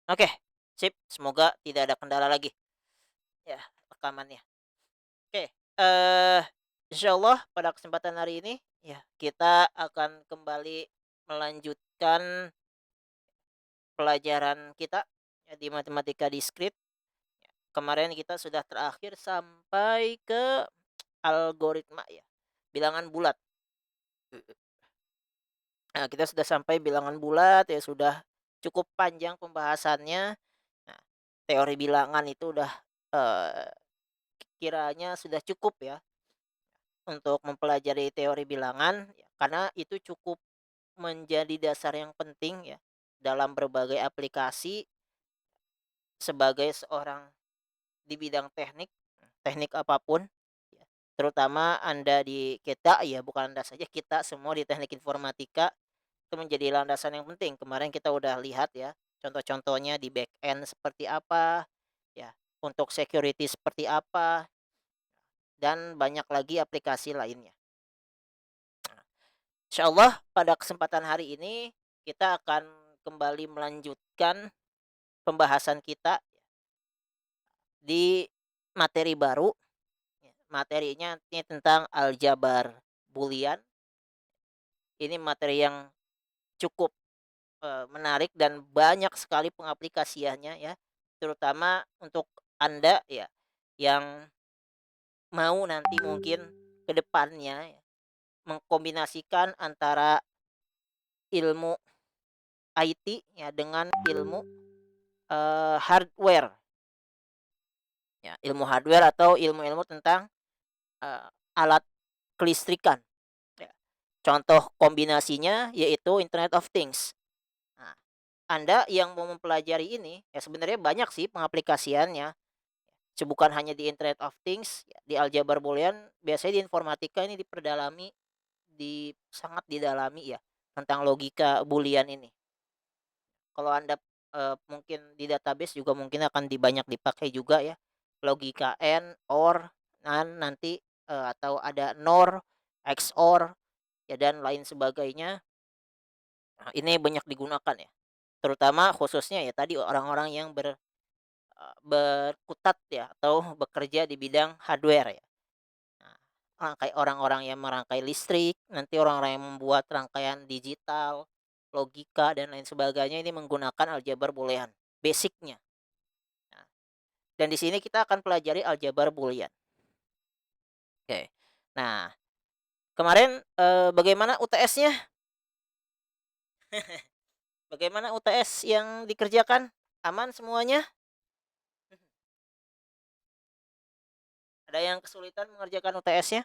Oke, sip. Semoga tidak ada kendala lagi ya rekamannya. Oke, insyaallah pada kesempatan hari ini ya kita akan kembali melanjutkan pelajaran kita ya di matematika diskrit. Kemarin kita sudah terakhir sampai ke algoritma ya, bilangan bulat. Nah, kita sudah sampai bilangan bulat ya, sudah cukup panjang pembahasannya. Nah, teori bilangan itu udah, eee, kiranya sudah cukup ya untuk mempelajari teori bilangan, ya, karena itu cukup menjadi dasar yang penting ya dalam berbagai aplikasi sebagai seorang di bidang teknik, teknik apapun, ya, terutama Anda di kita ya, bukan Anda saja, kita semua di teknik informatika itu menjadi landasan yang penting. Kemarin kita udah lihat ya, contoh-contohnya di back end seperti apa, ya, untuk security seperti apa, dan banyak lagi aplikasi lainnya. Insyaallah pada kesempatan hari ini kita akan kembali melanjutkan pembahasan kita di materi baru, ya, materinya ini tentang aljabar Boolean. Ini materi yang cukup, menarik dan banyak sekali pengaplikasiannya ya, terutama untuk Anda ya, yang mau nanti mungkin ke depannya ya, mengkombinasikan antara ilmu IT ya dengan ilmu, hardware ya, ilmu hardware atau ilmu-ilmu tentang, alat kelistrikan ya. Contoh kombinasinya yaitu Internet of Things. Nah, Anda yang mau mempelajari ini, ya sebenarnya banyak sih pengaplikasiannya. Bukan hanya di Internet of Things, ya, di aljabar Boolean, biasanya di informatika ini diperdalami, sangat didalami ya, tentang logika Boolean ini. Kalau Anda, mungkin di database juga mungkin akan banyak dipakai juga ya, logika AND, OR, NAND nanti, atau ada NOR, XOR, ya dan lain sebagainya. Nah, ini banyak digunakan ya, terutama khususnya ya tadi orang-orang yang berkutat ya atau bekerja di bidang hardware ya. Nah, orang-orang yang merangkai listrik, nanti orang-orang yang membuat rangkaian digital, logika dan lain sebagainya ini menggunakan aljabar boolean, basicnya. Nah, dan di sini kita akan pelajari aljabar boolean. Oke. Nah, kemarin, bagaimana UTS-nya? Bagaimana UTS yang dikerjakan? Aman semuanya? Ada yang kesulitan mengerjakan UTS-nya?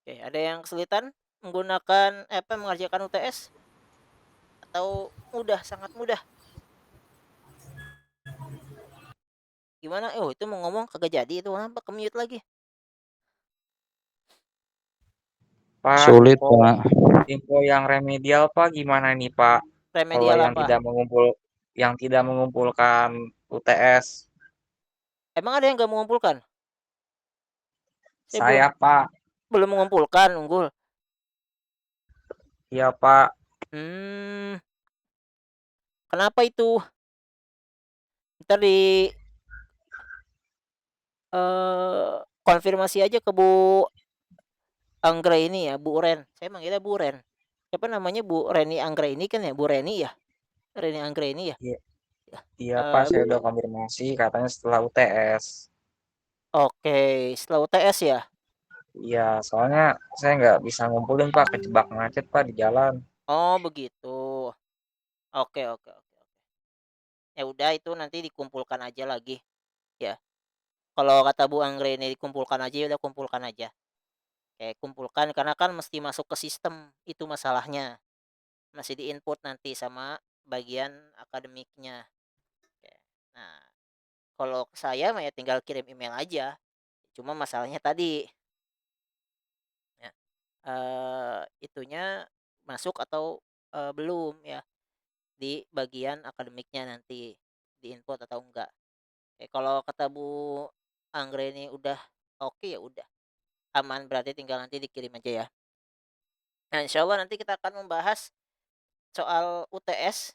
Oke, ada yang kesulitan menggunakan mengerjakan UTS? Atau mudah, sangat mudah? Gimana? Oh, itu mau ngomong kagak jadi itu, kenapa ke-mute lagi? Pak, Sulit, info Pak. info yang remedial Pak gimana nih Pak? Kalau Remedial apa? yang tidak mengumpulkan UTS, Emang ada yang nggak mengumpulkan? Saya belum saya Pak. belum mengumpulkan, Unggul. Iya Pak. Hmm, kenapa itu? Ntar di konfirmasi aja ke Bu Anggra ini ya, Bu Ren. Saya manggilnya Bu Ren. Siapa namanya, Bu Reni Anggra ini kan ya, Bu Reni ya? Reni Anggra ini ya? Iya, iya Pak, Eh, saya udah konfirmasi katanya setelah UTS. oke, setelah UTS ya? Iya, soalnya saya nggak bisa ngumpulin Pak, kejebak macet Pak di jalan. Oh, begitu. Oke, oke, oke, oke. Ya udah itu nanti dikumpulkan aja lagi ya. Kalau kata Bu Anggra ini dikumpulkan aja, ya udah kumpulkan aja. Kayak kumpulkan karena kan mesti masuk ke sistem, itu masalahnya. Masih di-input nanti sama bagian akademiknya. Oke. Nah, kalau saya mah ya tinggal kirim email aja. Cuma masalahnya tadi ya, itunya masuk atau belum ya di bagian akademiknya nanti di-input atau enggak. Kalau kata Bu Anggreni udah oke ya udah aman, berarti tinggal nanti dikirim aja ya. Nah, insya Allah nanti kita akan membahas soal UTS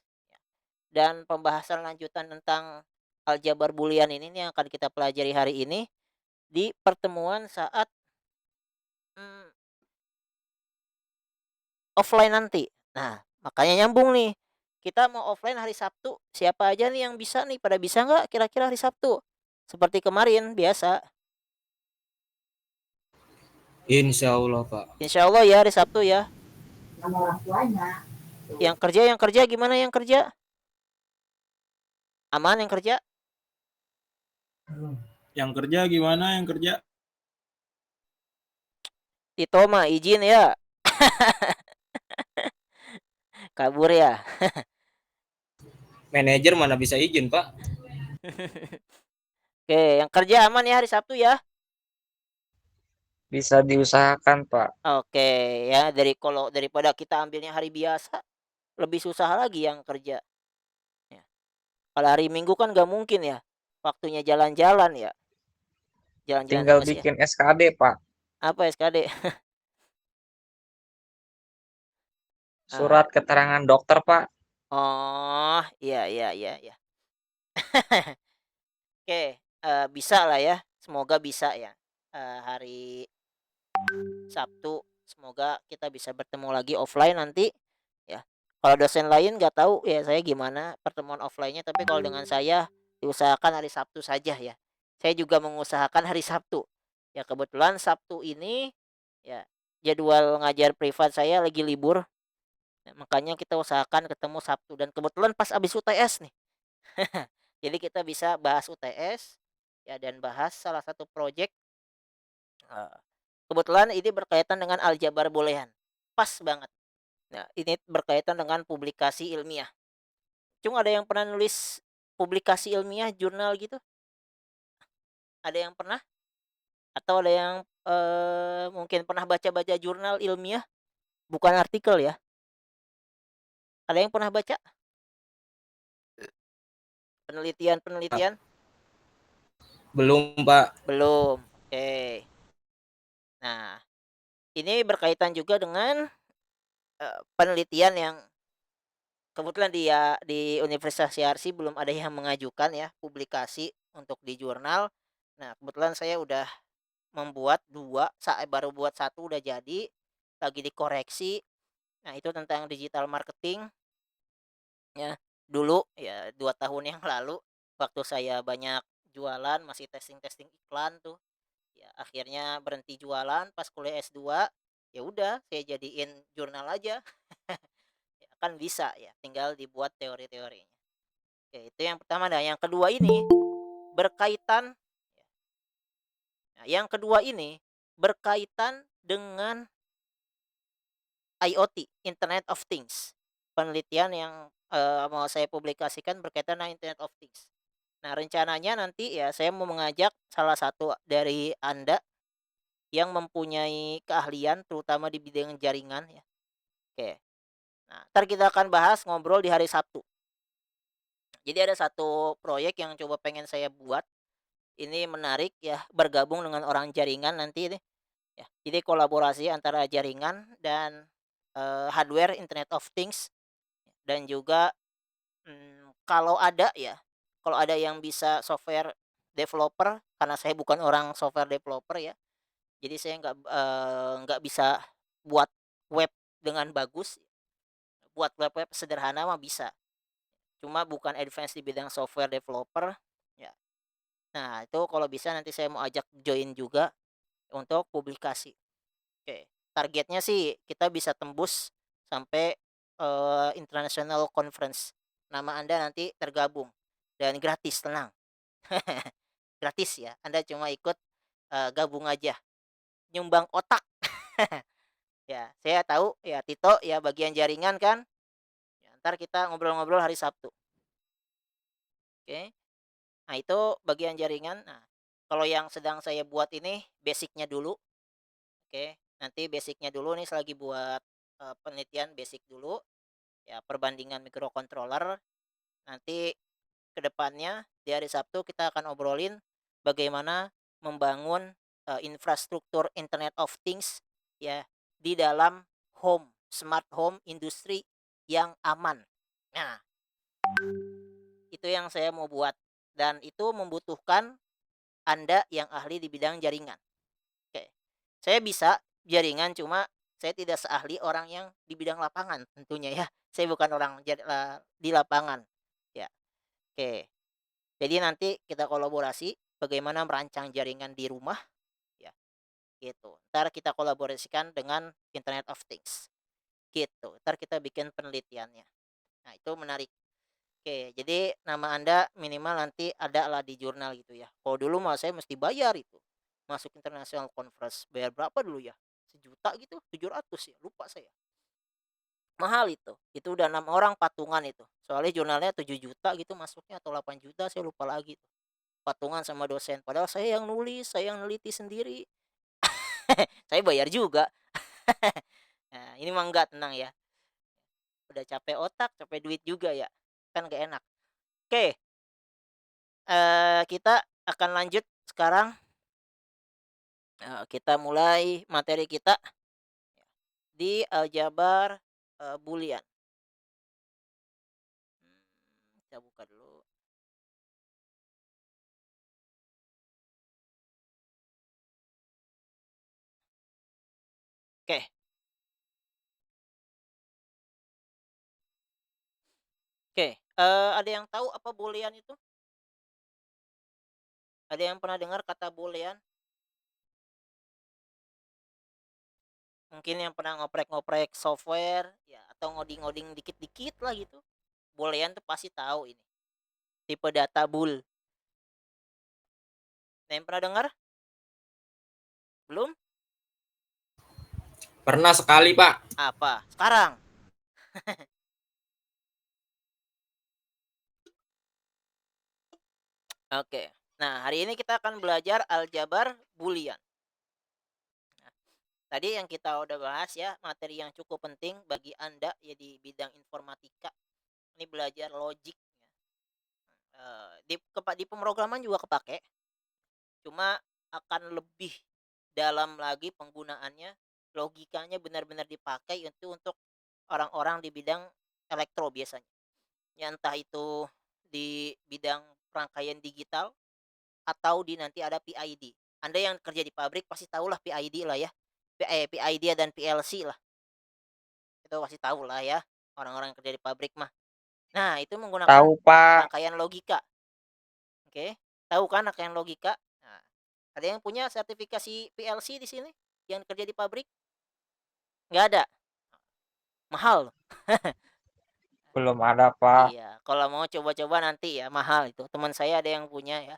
dan pembahasan lanjutan tentang aljabar Boolean ini nih yang akan kita pelajari hari ini di pertemuan saat, mmm, offline nanti. Nah, makanya nyambung nih, kita mau offline hari Sabtu, siapa aja nih yang bisa nih, pada bisa nggak kira-kira hari Sabtu? Seperti kemarin biasa. Insya Allah, Pak. Insya Allah ya hari Sabtu ya. Yang kerja gimana yang kerja? Aman yang kerja? Yang kerja gimana yang kerja? Tito mah izin ya, kabur ya. Manajer mana bisa izin, Pak? Oke, yang kerja aman ya hari Sabtu ya? Bisa diusahakan, Pak. Oke, ya daripada kita ambilnya hari biasa, lebih susah lagi yang kerja. Ya. Kalau hari Minggu kan nggak mungkin ya, waktunya jalan-jalan ya, jalan-jalan Tinggal sama sih. bikin SKD, Pak. Apa SKD? Ah, Surat keterangan dokter, Pak. oh, iya iya iya iya. Oke, bisa lah ya, semoga bisa ya. Hari Sabtu, semoga kita bisa bertemu lagi offline nanti ya. Kalau dosen lain nggak tahu ya saya gimana pertemuan offline-nya, tapi kalau dengan saya diusahakan hari Sabtu saja ya. Saya juga mengusahakan hari Sabtu. Ya kebetulan Sabtu ini ya jadwal ngajar privat saya lagi libur. Ya, makanya kita usahakan ketemu Sabtu dan kebetulan pas abis UTS nih. Jadi kita bisa bahas UTS ya dan bahas salah satu project. Kebetulan ini berkaitan dengan aljabar boolean. Pas banget. Nah, ini berkaitan dengan publikasi ilmiah. Cuma ada yang pernah nulis publikasi ilmiah jurnal gitu? Ada yang pernah? Atau ada yang mungkin pernah baca-baca jurnal ilmiah? Bukan artikel ya? Ada yang pernah baca penelitian-penelitian? Belum, Pak. Belum. Oke. Nah, ini berkaitan juga dengan penelitian yang kebetulan di Universitas Yarsi belum ada yang mengajukan ya publikasi untuk di jurnal. Nah, kebetulan saya udah membuat 2, saya baru buat satu udah jadi, lagi dikoreksi. Nah, itu tentang digital marketing ya. Dulu ya 2 tahun yang lalu waktu saya banyak jualan, masih testing-testing iklan tuh. Ya akhirnya berhenti jualan pas kuliah S2. Ya udah saya jadiin jurnal aja. Ya, kan bisa ya, tinggal dibuat teori-teorinya. Oke, itu yang pertama. Nah, yang kedua ini berkaitan nah, yang kedua ini berkaitan dengan IoT, Internet of Things. Penelitian yang mau saya publikasikan berkaitan dengan Internet of Things. Nah, rencananya nanti ya saya mau mengajak salah satu dari Anda yang mempunyai keahlian terutama di bidang jaringan ya. Oke. Nah, ntar kita akan bahas ngobrol di hari Sabtu. Jadi ada satu proyek yang coba pengen saya buat. Ini menarik ya, bergabung dengan orang jaringan nanti ini. Ya, jadi kolaborasi antara jaringan dan hardware Internet of Things dan juga kalau ada ya, kalau ada yang bisa software developer karena saya bukan orang software developer ya. Jadi saya nggak bisa buat web dengan bagus. Buat web-web sederhana mah bisa. Cuma bukan advance di bidang software developer ya. Nah, itu kalau bisa nanti saya mau ajak join juga untuk publikasi. Oke, targetnya sih kita bisa tembus sampai international conference. Nama Anda nanti tergabung dan gratis, tenang. Gratis ya. Anda cuma ikut gabung aja. Nyumbang otak. Ya, saya tahu ya Tito ya bagian jaringan kan. Ya, ntar kita ngobrol-ngobrol hari Sabtu. Oke. Nah, itu bagian jaringan. Nah, kalau yang sedang saya buat ini basicnya dulu. Oke. Nanti basicnya dulu nih selagi buat penelitian basic dulu. Ya, perbandingan microcontroller. Nanti kedepannya di hari Sabtu kita akan obrolin bagaimana membangun infrastruktur Internet of Things ya di dalam home, smart home industry yang aman. Nah, itu yang saya mau buat, dan itu membutuhkan Anda yang ahli di bidang jaringan. Oke. Saya bisa jaringan, cuma saya tidak seahli orang yang di bidang lapangan tentunya ya. Saya bukan orang di lapangan. Ya. Oke. Jadi nanti kita kolaborasi bagaimana merancang jaringan di rumah ya, gitu. Ntar kita kolaborasikan dengan Internet of Things. Gitu. Ntar kita bikin penelitiannya. Nah, itu menarik. Oke, jadi nama Anda minimal nanti ada lah di jurnal gitu ya. Kalau dulu mah saya mesti bayar itu. Masuk international conference, bayar berapa dulu ya? 1 juta gitu, 700 ya, lupa saya. Mahal itu. Itu udah 6 orang patungan itu. Soalnya jurnalnya 7 juta gitu masuknya atau 8 juta, saya lupa lagi tuh. Patungan sama dosen. Padahal saya yang nulis, saya yang neliti sendiri. Saya bayar juga. Nah, ini mah enggak, tenang ya. Udah capek otak, capek duit juga ya. Kan gak enak. Oke, kita akan lanjut sekarang. Kita mulai materi kita di aljabar Boolean. Kita buka dulu. Oke. Oke, ada yang tahu apa Boolean itu? Ada yang pernah dengar kata Boolean? Mungkin yang pernah ngoprek-ngoprek software ya, atau ngoding-ngoding dikit-dikit lah gitu. Boolean tuh pasti tahu ini. Tipe data bool. Ada yang pernah dengar? Belum? Pernah sekali, Pak. Apa? Sekarang. Oke. Nah, hari ini kita akan belajar aljabar Boolean. Nah, tadi yang kita udah bahas ya, materi yang cukup penting bagi Anda ya di bidang informatika. Ini belajar logik ya. Di pemrograman juga kepake. Cuma akan lebih dalam lagi penggunaannya, logikanya benar-benar dipakai untuk orang-orang di bidang elektro biasanya. Ya, entah itu di bidang rangkaian digital atau di nanti ada PID. Anda yang kerja di pabrik pasti tahulah PID lah ya. PID dan PLC lah. Itu pasti tahu lah ya, orang-orang yang kerja di pabrik mah. Nah, itu menggunakan Tahu, Pak. rangkaian logika. Oke, tahu kan rangkaian logika? Nah, ada yang punya sertifikasi PLC di sini yang kerja di pabrik? Nggak ada. Mahal. Belum ada, Pak. Iya, kalau mau coba-coba nanti ya, mahal itu. Teman saya ada yang punya ya.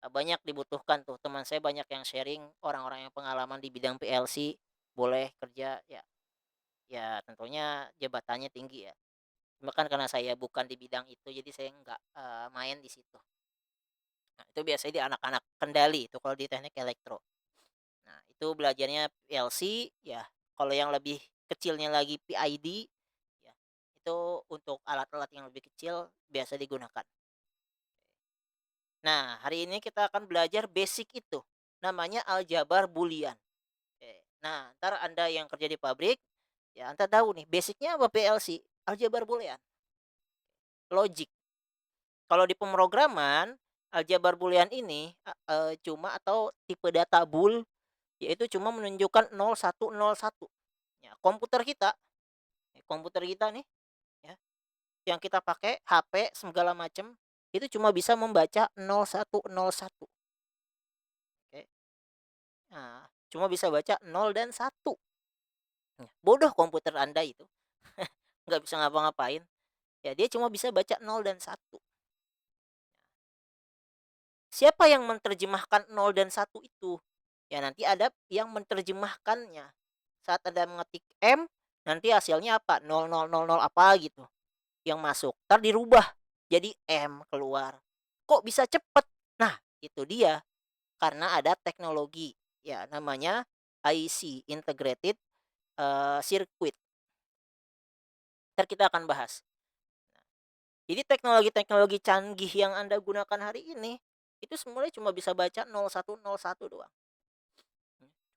Banyak dibutuhkan tuh. Teman saya banyak yang sharing, orang-orang yang pengalaman di bidang PLC boleh kerja ya. Ya, tentunya jabatannya tinggi ya. Bahkan karena saya bukan di bidang itu, jadi saya nggak main di situ. Nah, itu biasanya di anak-anak kendali itu kalau di teknik elektro. Nah, itu belajarnya PLC ya. Kalau yang lebih kecilnya lagi PID ya. Itu untuk alat-alat yang lebih kecil biasa digunakan. Nah, hari ini kita akan belajar basic itu. Namanya aljabar Boolean. Oke. Nah, ntar Anda yang kerja di pabrik, ya Anda tahu nih, basicnya apa PLC? Aljabar Boolean. Logic. Kalau di pemrograman, aljabar Boolean ini cuma atau tipe data bool, yaitu cuma menunjukkan 0101. Ya, komputer kita nih, ya, yang kita pakai HP segala macam itu cuma bisa membaca 0101. Oke. Nah, cuma bisa baca 0 dan 1. Bodoh komputer Anda itu. Nggak bisa ngapa-ngapain. Ya, dia cuma bisa baca 0 dan 1. Siapa yang menerjemahkan 0 dan 1 itu? Ya, nanti ada yang menerjemahkannya. Saat Anda mengetik M, nanti hasilnya apa? 0000 apa gitu yang masuk. Ntar dirubah jadi M keluar. Kok bisa cepet? Nah, itu dia. Karena ada teknologi. Ya, namanya IC, Integrated Circuit. Ntar kita akan bahas. Jadi teknologi-teknologi canggih yang Anda gunakan hari ini, itu semuanya cuma bisa baca 0101 doang.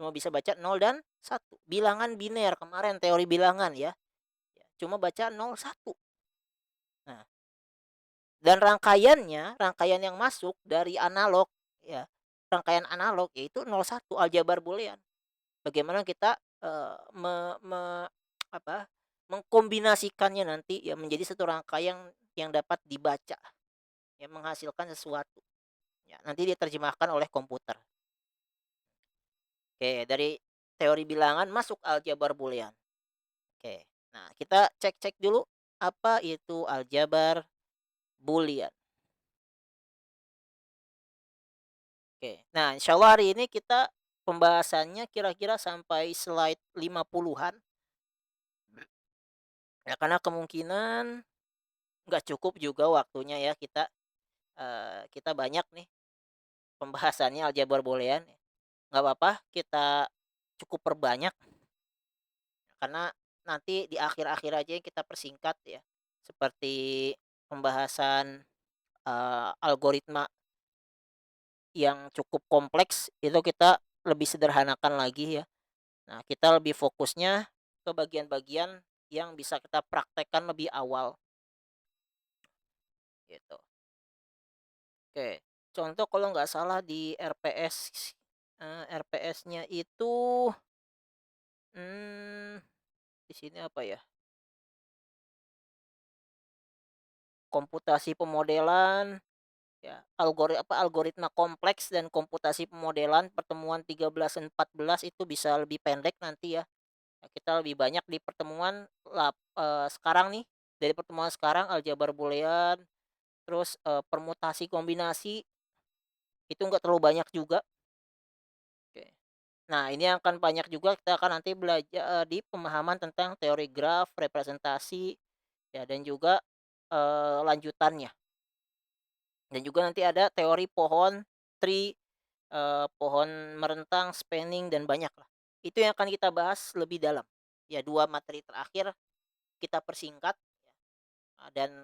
Cuma bisa baca 0 dan 1. Bilangan biner, kemarin teori bilangan ya. cuma baca 01. Nah, dan rangkaian yang masuk dari analog, ya, rangkaian analog yaitu 01 aljabar boolean. Bagaimana kita, me me apa, mengkombinasikannya nanti ya menjadi satu rangkaian yang dapat dibaca, yang menghasilkan sesuatu. Ya, nanti diterjemahkan oleh komputer. Oke, dari teori bilangan masuk aljabar boolean. Oke. Nah, kita cek-cek dulu apa itu aljabar boolean. Oke. Nah, insyaallah hari ini kita pembahasannya kira-kira sampai slide 50-an. Ya, karena kemungkinan nggak cukup juga waktunya ya kita banyak nih pembahasannya aljabar boolean. Nggak apa-apa kita cukup perbanyak karena nanti di akhir-akhir aja yang kita persingkat ya. Seperti pembahasan algoritma yang cukup kompleks itu kita lebih sederhanakan lagi ya. Nah, kita lebih fokusnya ke bagian-bagian yang bisa kita praktekkan lebih awal gitu. Oke, contoh kalau nggak salah di RPS, RPS-nya itu, mmm, di sini apa ya, komputasi pemodelan, ya, algoritma kompleks dan komputasi pemodelan pertemuan 13 dan 14 itu bisa lebih pendek nanti ya. Kita lebih banyak di pertemuan sekarang nih, dari pertemuan sekarang aljabar boolean, terus, permutasi kombinasi, itu nggak terlalu banyak juga. Oke. Nah, ini akan banyak juga kita akan nanti belajar di pemahaman tentang teori graf, representasi, ya dan juga, lanjutannya. Dan juga nanti ada teori pohon, tree, pohon merentang, spanning, dan banyak lah. Itu yang akan kita bahas lebih dalam. Ya, 2 materi terakhir kita persingkat ya, dan,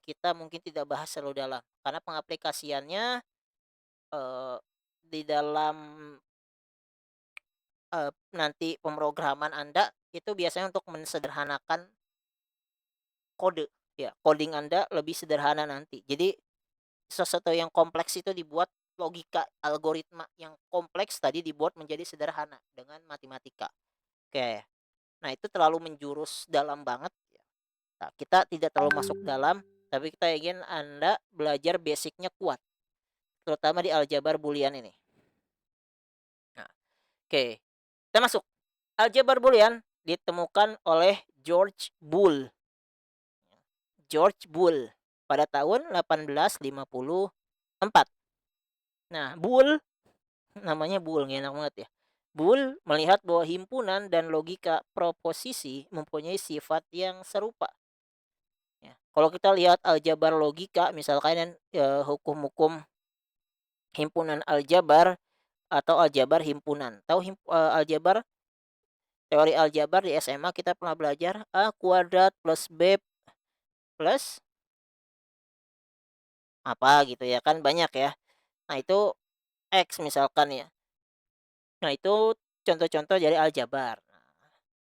kita mungkin tidak bahas terlalu dalam. Karena pengaplikasiannya, eee, di dalam, nanti pemrograman Anda itu biasanya untuk mensederhanakan kode, ya, coding Anda lebih sederhana nanti. Jadi sesuatu yang kompleks itu dibuat logika algoritma yang kompleks tadi dibuat menjadi sederhana dengan matematika. Oke. Nah, itu terlalu menjurus dalam banget ya. Nah, kita tidak terlalu masuk dalam, tapi kita ingin Anda belajar basicnya kuat, terutama di aljabar boolean ini. Nah, oke. Kita masuk. Aljabar boolean ditemukan oleh George Boole. George Boole pada tahun 1854. Nah, Boole namanya Boole, nggak enak banget ya. Boole melihat bahwa himpunan dan logika proposisi mempunyai sifat yang serupa. Ya, kalau kita lihat aljabar logika, misalkan hukum-hukum himpunan aljabar atau aljabar himpunan. Tahu aljabar, teori aljabar di SMA kita pernah belajar A kuadrat plus B plus apa gitu ya kan banyak ya. Nah, itu X misalkan ya. Nah, itu contoh-contoh dari aljabar. Nah,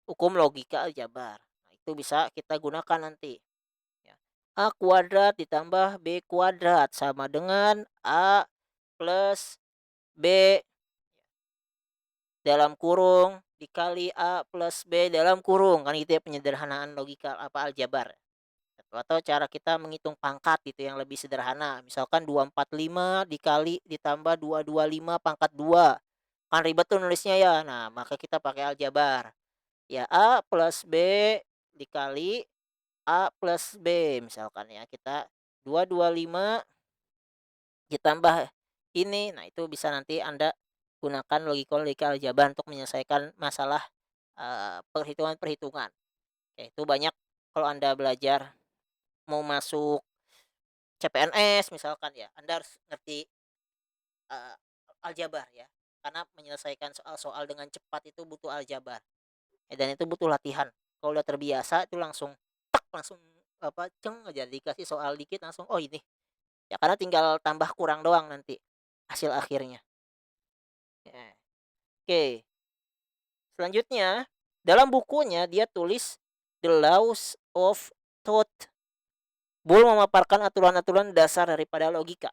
hukum logika aljabar. Nah, itu bisa kita gunakan nanti. Ya. A kuadrat ditambah B kuadrat sama dengan A plus B dalam kurung dikali A plus B dalam kurung. Kan gitu ya penyederhanaan logika aljabar. Atau cara kita menghitung pangkat gitu yang lebih sederhana. Misalkan 245 dikali ditambah 225 pangkat 2. Kan ribet tuh nulisnya ya. Nah, maka kita pakai aljabar. Ya, A plus B dikali A plus B misalkan ya. Kita 225 ditambah ini. Nah, itu bisa nanti Anda gunakan logika-logika aljabar untuk menyelesaikan masalah perhitungan-perhitungan. Oke, itu banyak kalau Anda belajar mau masuk CPNS misalkan ya, Anda harus ngerti eee, aljabar ya. Karena menyelesaikan soal-soal dengan cepat itu butuh aljabar, dan itu butuh latihan. Kalau udah terbiasa itu langsung tak langsung ceng aja dikasih soal dikit langsung, "Oh ini." Ya karena tinggal tambah kurang doang nanti hasil akhirnya. Ya. Oke, selanjutnya dalam bukunya dia tulis the laws of thought. Boole memaparkan aturan-aturan dasar daripada logika.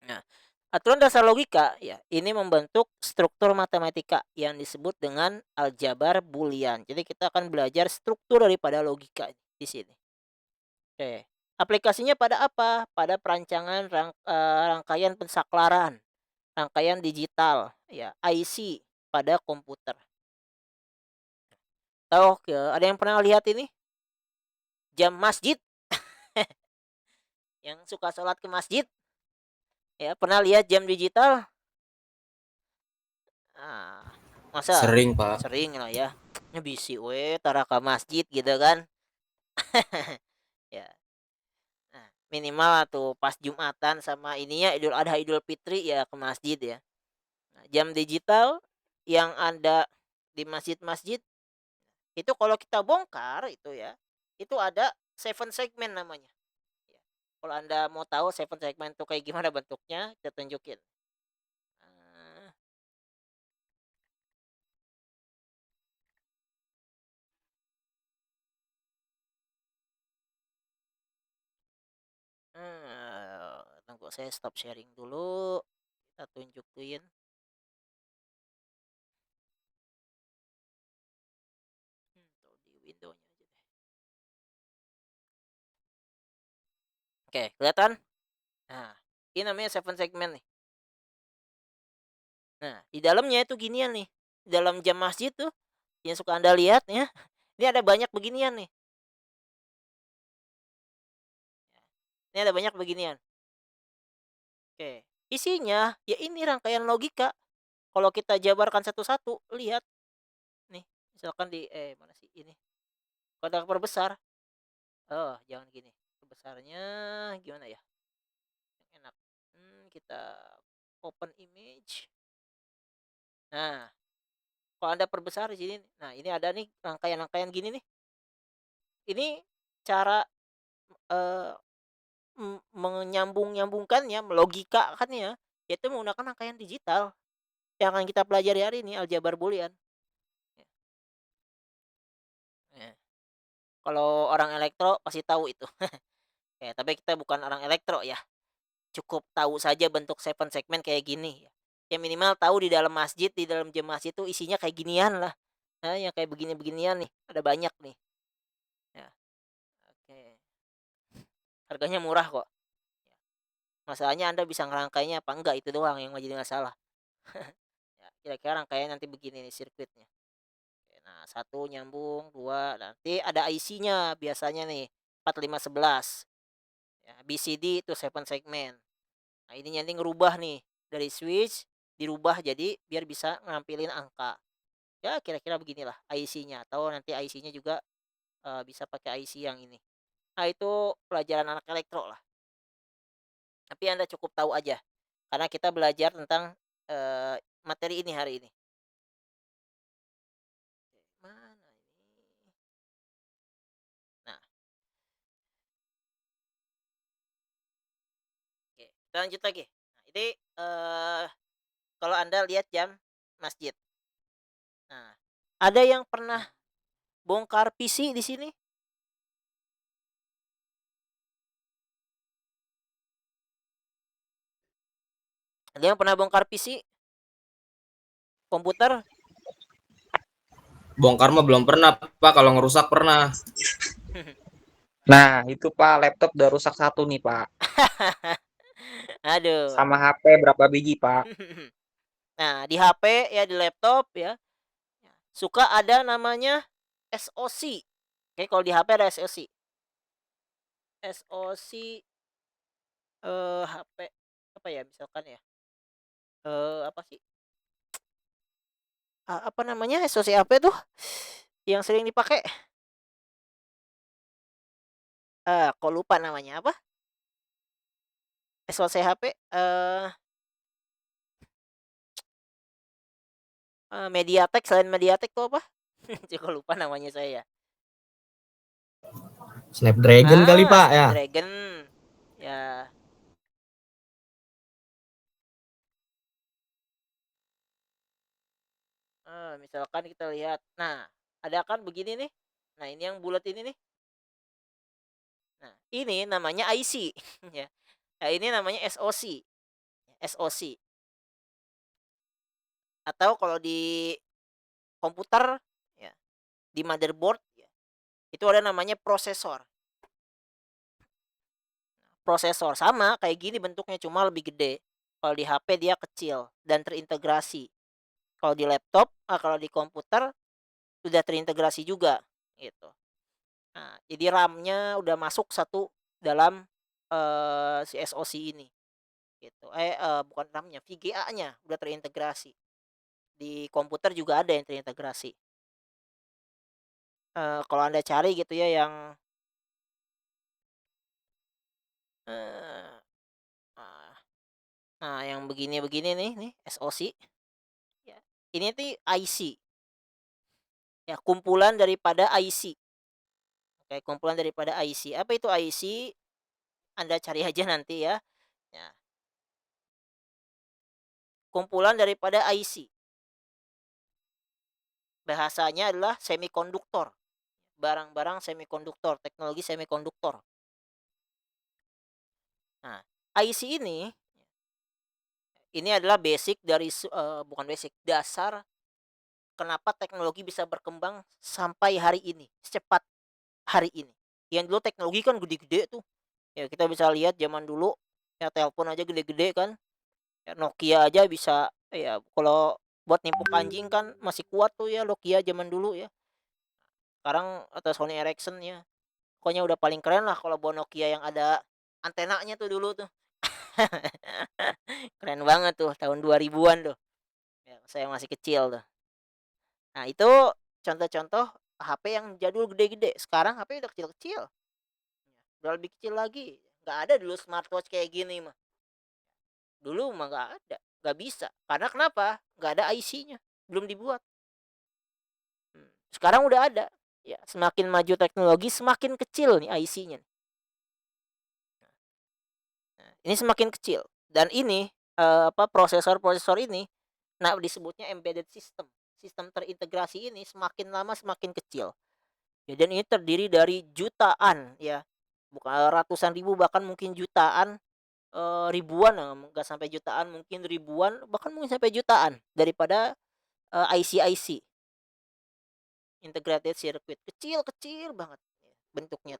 Nah, aturan dasar logika ya, ini membentuk struktur matematika yang disebut dengan aljabar Boolean. Jadi kita akan belajar struktur daripada logika di sini. Oke. Aplikasinya pada apa? Pada perancangan rangkaian pensaklaran, rangkaian digital, ya, IC pada komputer. Oke, ada yang pernah lihat ini? Jam masjid? Yang suka sholat ke masjid? Ya, pernah lihat jam digital? Ah, masa Sering, Pak. sering lah ya. Nya bisi we tara ka masjid gitu kan. Ya. Nah, minimal tuh pas Jumatan sama ininya Idul Adha Idul Fitri ya ke masjid ya. Nah, jam digital yang ada di masjid-masjid itu kalau kita bongkar itu ya, itu ada 7 segmen namanya. Ya. Kalau Anda mau tahu 7 segmen itu kayak gimana bentuknya, kita tunjukin. Nah, tunggu saya stop sharing dulu. Kita tunjukin. Tuh di windownya aja deh. Oke, kelihatan? Nah, ini namanya 7 segmen nih. Nah, di dalamnya itu ginian nih. Di dalam jam masjid tuh yang suka Anda lihat ya. Ini ada banyak beginian nih. Ini ada banyak beginian. Oke. Isinya ya ini rangkaian logika. Kalau kita jabarkan satu-satu, lihat nih. Misalkan di mana sih ini? Kalau perbesar. Oh, jangan gini. Perbesarnya gimana ya? Yang enak. Kita open image. Nah, kalau Anda perbesar di sini. Nah, ini ada nih rangkaian-rangkaian gini nih. Ini cara menyambung-nyambungkannya, melogikakannya, yaitu menggunakan rangkaian digital yang akan kita pelajari hari ini, aljabar Boolean. Ya. Kalau orang elektro pasti tahu itu. Ya, tapi kita bukan orang elektro ya. Cukup tahu saja bentuk 7 segmen kayak gini. Ya minimal tahu di dalam masjid, di dalam jam masjid itu isinya kayak ginian lah. Nah, yang kayak begini-beginian nih, ada banyak nih. Ya. Oke. Harganya murah kok. Masalahnya Anda bisa ngerangkainya apa enggak, itu doang yang jadi masalah. Ya, kira-kira rangkaian nanti begini nih sirkuitnya. Nah, 1 nyambung, 2 nanti ada IC-nya biasanya nih 4511. Ya, BCD itu 7 segmen. Nah, ini nanti ngerubah nih dari switch dirubah jadi biar bisa ngampilin angka. Ya, kira-kira beginilah IC-nya atau nanti IC-nya juga bisa pakai IC yang ini. Nah, itu pelajaran anak elektro lah. Tapi Anda cukup tahu aja karena kita belajar tentang materi ini hari ini. Mana ini? Nah, oke, kita lanjut lagi. Nah, ini kalau Anda lihat jam masjid. Nah, ada yang pernah bongkar PC di sini? Ada yang pernah bongkar PC? Komputer? Bongkar mah belum pernah, Pak. Kalau ngerusak pernah. Nah, itu Pak, laptop udah rusak 1 nih Pak. Aduh. Sama HP berapa biji Pak? Nah, di HP ya, di laptop ya, suka ada namanya SoC. Oke, kalau di HP ada SoC. SoC HP apa ya misalkan ya? Apa sih? Apa namanya SoC HP tuh? Yang sering dipakai? Kok lupa namanya apa? SoC HP MediaTek, selain MediaTek tuh apa? Juga lupa namanya saya. Snapdragon kali, Pak, ya. Snapdragon. Ya. Misalkan kita lihat. Nah, Ada kan begini nih. Nah, ini yang bulat ini nih. Nah, ini namanya IC ya. Nah, ini namanya SoC. SoC. Atau kalau di komputer ya, di motherboard ya, itu ada namanya prosesor. Prosesor sama kayak gini bentuknya cuma lebih gede. Kalau di HP dia kecil dan terintegrasi. Kalau di laptop, kalau di komputer sudah terintegrasi juga gitu. Nah, jadi RAM-nya udah masuk satu dalam si SoC ini gitu. Bukan RAM-nya, VGA-nya udah terintegrasi. Di komputer juga ada yang terintegrasi. Kalau Anda cari gitu ya yang eh, ah, nah yang begini-begini nih SoC ya. Ini tuh IC ya, kumpulan daripada IC. Oke, kumpulan daripada IC. Apa itu IC? Anda cari aja nanti ya. Ya, kumpulan daripada IC. Bahasanya adalah semikonduktor. Barang-barang semikonduktor, teknologi semikonduktor. Nah, IC ini adalah basic dari bukan basic, dasar kenapa teknologi bisa berkembang sampai hari ini, secepat hari ini. Yang dulu teknologi kan gede-gede tuh. Ya kita bisa lihat zaman dulu ya telepon aja gede-gede kan. Ya, Nokia aja bisa ya kalau buat nimpuk anjing kan masih kuat tuh ya Nokia zaman dulu ya. Sekarang atau Sony Ericsson ya. Pokoknya udah paling keren lah kalau buat Nokia yang ada antenanya tuh dulu tuh. Keren banget tuh tahun 2000-an tuh. Ya, saya masih kecil tuh. Nah, itu contoh-contoh HP yang jadul gede-gede. Sekarang HP udah kecil-kecil. Udah lebih kecil lagi. Nggak ada dulu smartwatch kayak gini mah. Dulu mah nggak ada. Nggak bisa. Karena kenapa? Nggak ada IC-nya. Belum dibuat. Sekarang udah ada. Ya, semakin maju teknologi, semakin kecil nih IC-nya. Nah, ini semakin kecil. Dan ini prosesor-prosesor ini, nah disebutnya embedded system. Sistem terintegrasi ini semakin lama semakin kecil. Ya, dan ini terdiri dari jutaan ya, bukan ratusan ribu bahkan mungkin jutaan, ribuan, nggak sampai jutaan mungkin ribuan bahkan mungkin sampai jutaan daripada IC-IC integrated circuit kecil-kecil banget ya, bentuknya.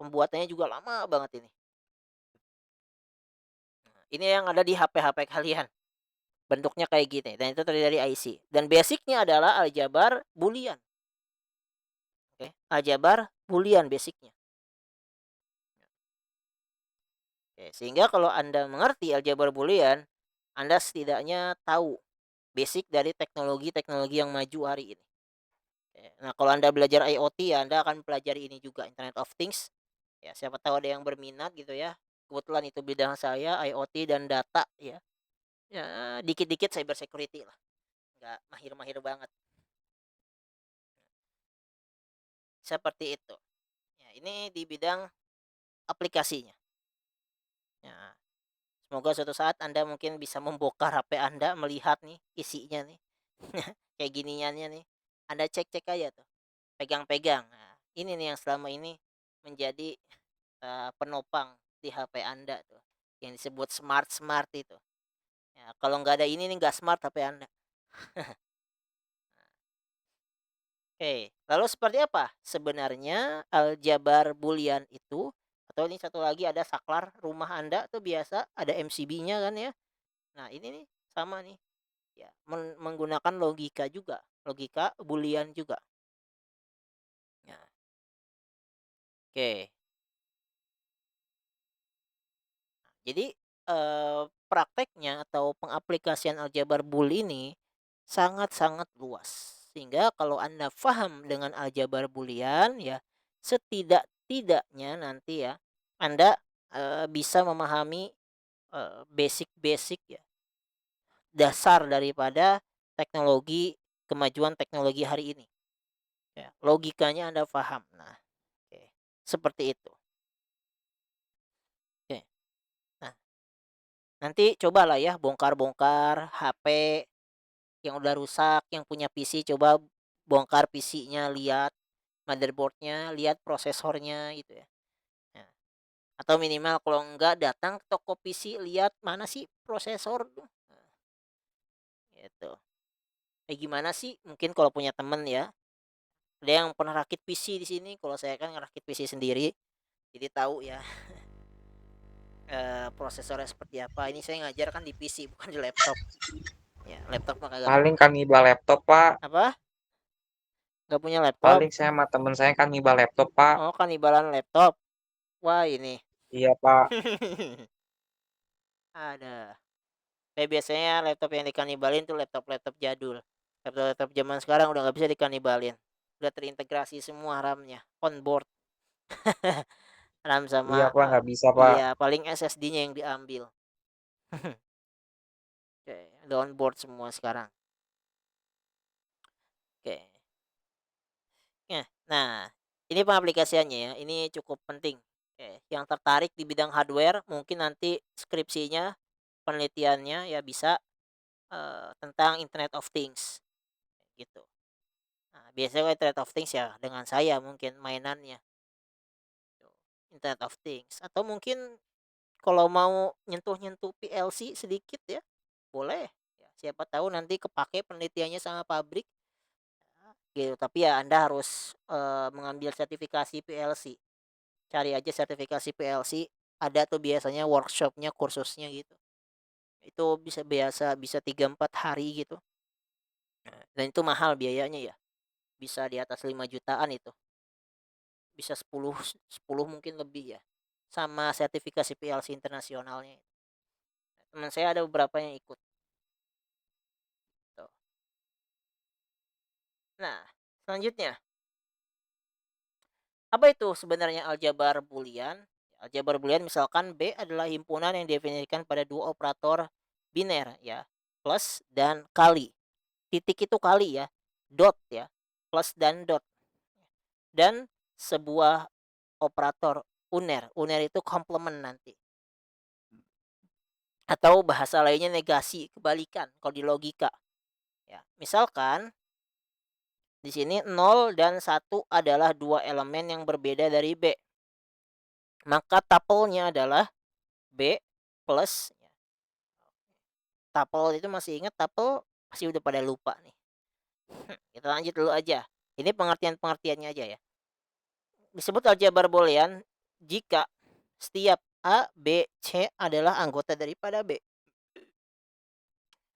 Pembuatannya juga lama banget ini. Ini yang ada di HP-HP kalian. Bentuknya kayak gini dan itu terdiri dari IC. Dan basicnya adalah aljabar boolean. Oke, aljabar boolean basicnya. Oke, sehingga kalau Anda mengerti aljabar boolean, Anda setidaknya tahu basic dari teknologi-teknologi yang maju hari ini. Oke, nah, kalau Anda belajar IoT ya Anda akan pelajari ini juga, Internet of Things. Ya, siapa tahu ada yang berminat gitu ya. Kebetulan itu bidang saya, IoT dan data ya. Ya, dikit-dikit cyber security lah. Nggak mahir-mahir banget. Seperti itu. Ya, ini di bidang aplikasinya. Ya, semoga suatu saat Anda mungkin bisa membongkar HP Anda, melihat nih isinya nih. Kayak giniannya nih. Anda cek-cek aja tuh. Pegang-pegang. Nah, ini nih yang selama ini menjadi penopang di HP Anda tuh. Yang disebut smart-smart itu. Ya, kalau nggak ada ini nih nggak smart HP Anda. Oke, lalu seperti apa sebenarnya aljabar boolean itu? Atau ini satu lagi ada saklar rumah Anda tuh biasa ada MCB-nya kan ya. Nah, ini nih sama nih. Ya, menggunakan logika juga, logika boolean juga. Ya, oke. Jadi prakteknya atau pengaplikasian aljabar bool ini sangat-sangat luas. Sehingga kalau Anda paham dengan aljabar boolean ya setidak-tidaknya nanti ya Anda bisa memahami basic-basic ya dasar daripada teknologi kemajuan teknologi hari ini. Ya, logikanya Anda paham. Nah, oke. Seperti itu. Oke. Nah, nanti cobalah ya bongkar-bongkar HP yang udah rusak, yang punya PC coba bongkar PC-nya, lihat motherboard-nya, lihat prosesornya gitu ya. Nah, atau minimal kalau enggak datang ke toko PC, lihat mana sih prosesor tuh. Nah, gitu. Gimana sih? Mungkin kalau punya temen ya, ada yang pernah rakit PC di sini. Kalau saya kan ngerakit PC sendiri, jadi tahu ya prosesornya seperti apa. Ini saya ngajar kan di PC bukan di laptop. Ya, laptop mah kagak Paling kan nibal laptop, Pak. apa? Nggak punya laptop. Paling saya sama temen saya kan nibal laptop, Pak. Oh, kanibalan laptop. Wah, ini. Iya, Pak. Ada. Biasanya laptop yang dikanibalin tuh laptop-laptop jadul. Laptop-laptop zaman sekarang udah nggak bisa dikanibalin. Udah terintegrasi semua RAM-nya, on board. RAM Iya, sama Pak. Nggak bisa, Pak. iya, paling SSD-nya yang diambil. Oke, udah on board semua sekarang. Oke. Nah, ini pengaplikasiannya ya. Ini cukup penting. Oke, yang tertarik di bidang hardware mungkin nanti skripsinya, penelitiannya ya bisa tentang Internet of Things gitu. Nah, biasanya kalau Internet of Things ya dengan saya mungkin mainannya tuh, Internet of Things, atau mungkin kalau mau nyentuh-nyentuh PLC sedikit ya boleh ya, siapa tahu nanti kepake penelitiannya sama pabrik gitu. Tapi ya Anda harus mengambil sertifikasi PLC, cari aja sertifikasi PLC, ada tuh biasanya workshopnya, kursusnya gitu. Itu bisa 3-4 hari gitu. Nah, dan itu mahal biayanya ya, bisa di atas 5 jutaan itu, bisa 10 mungkin lebih ya, sama sertifikasi PLC internasionalnya. Teman saya ada beberapa yang ikut tuh. Nah, selanjutnya apa itu sebenarnya aljabar boolean? Aljabar boolean misalkan B adalah himpunan yang didefinisikan pada dua operator biner ya, plus dan kali. Titik itu kali ya, dot ya, plus dan dot. Dan sebuah operator uner. Uner itu komplement nanti. Atau bahasa lainnya negasi, kebalikan kalau di logika. Ya, misalkan di sini 0 dan 1 adalah dua elemen yang berbeda dari B. Maka tuple-nya adalah B plus, tuple itu masih ingat tuple? Pasti udah pada lupa nih. Kita lanjut dulu aja. Ini pengertian-pengertiannya aja ya. Disebut aljabar boolean jika setiap A, B, C adalah anggota daripada B.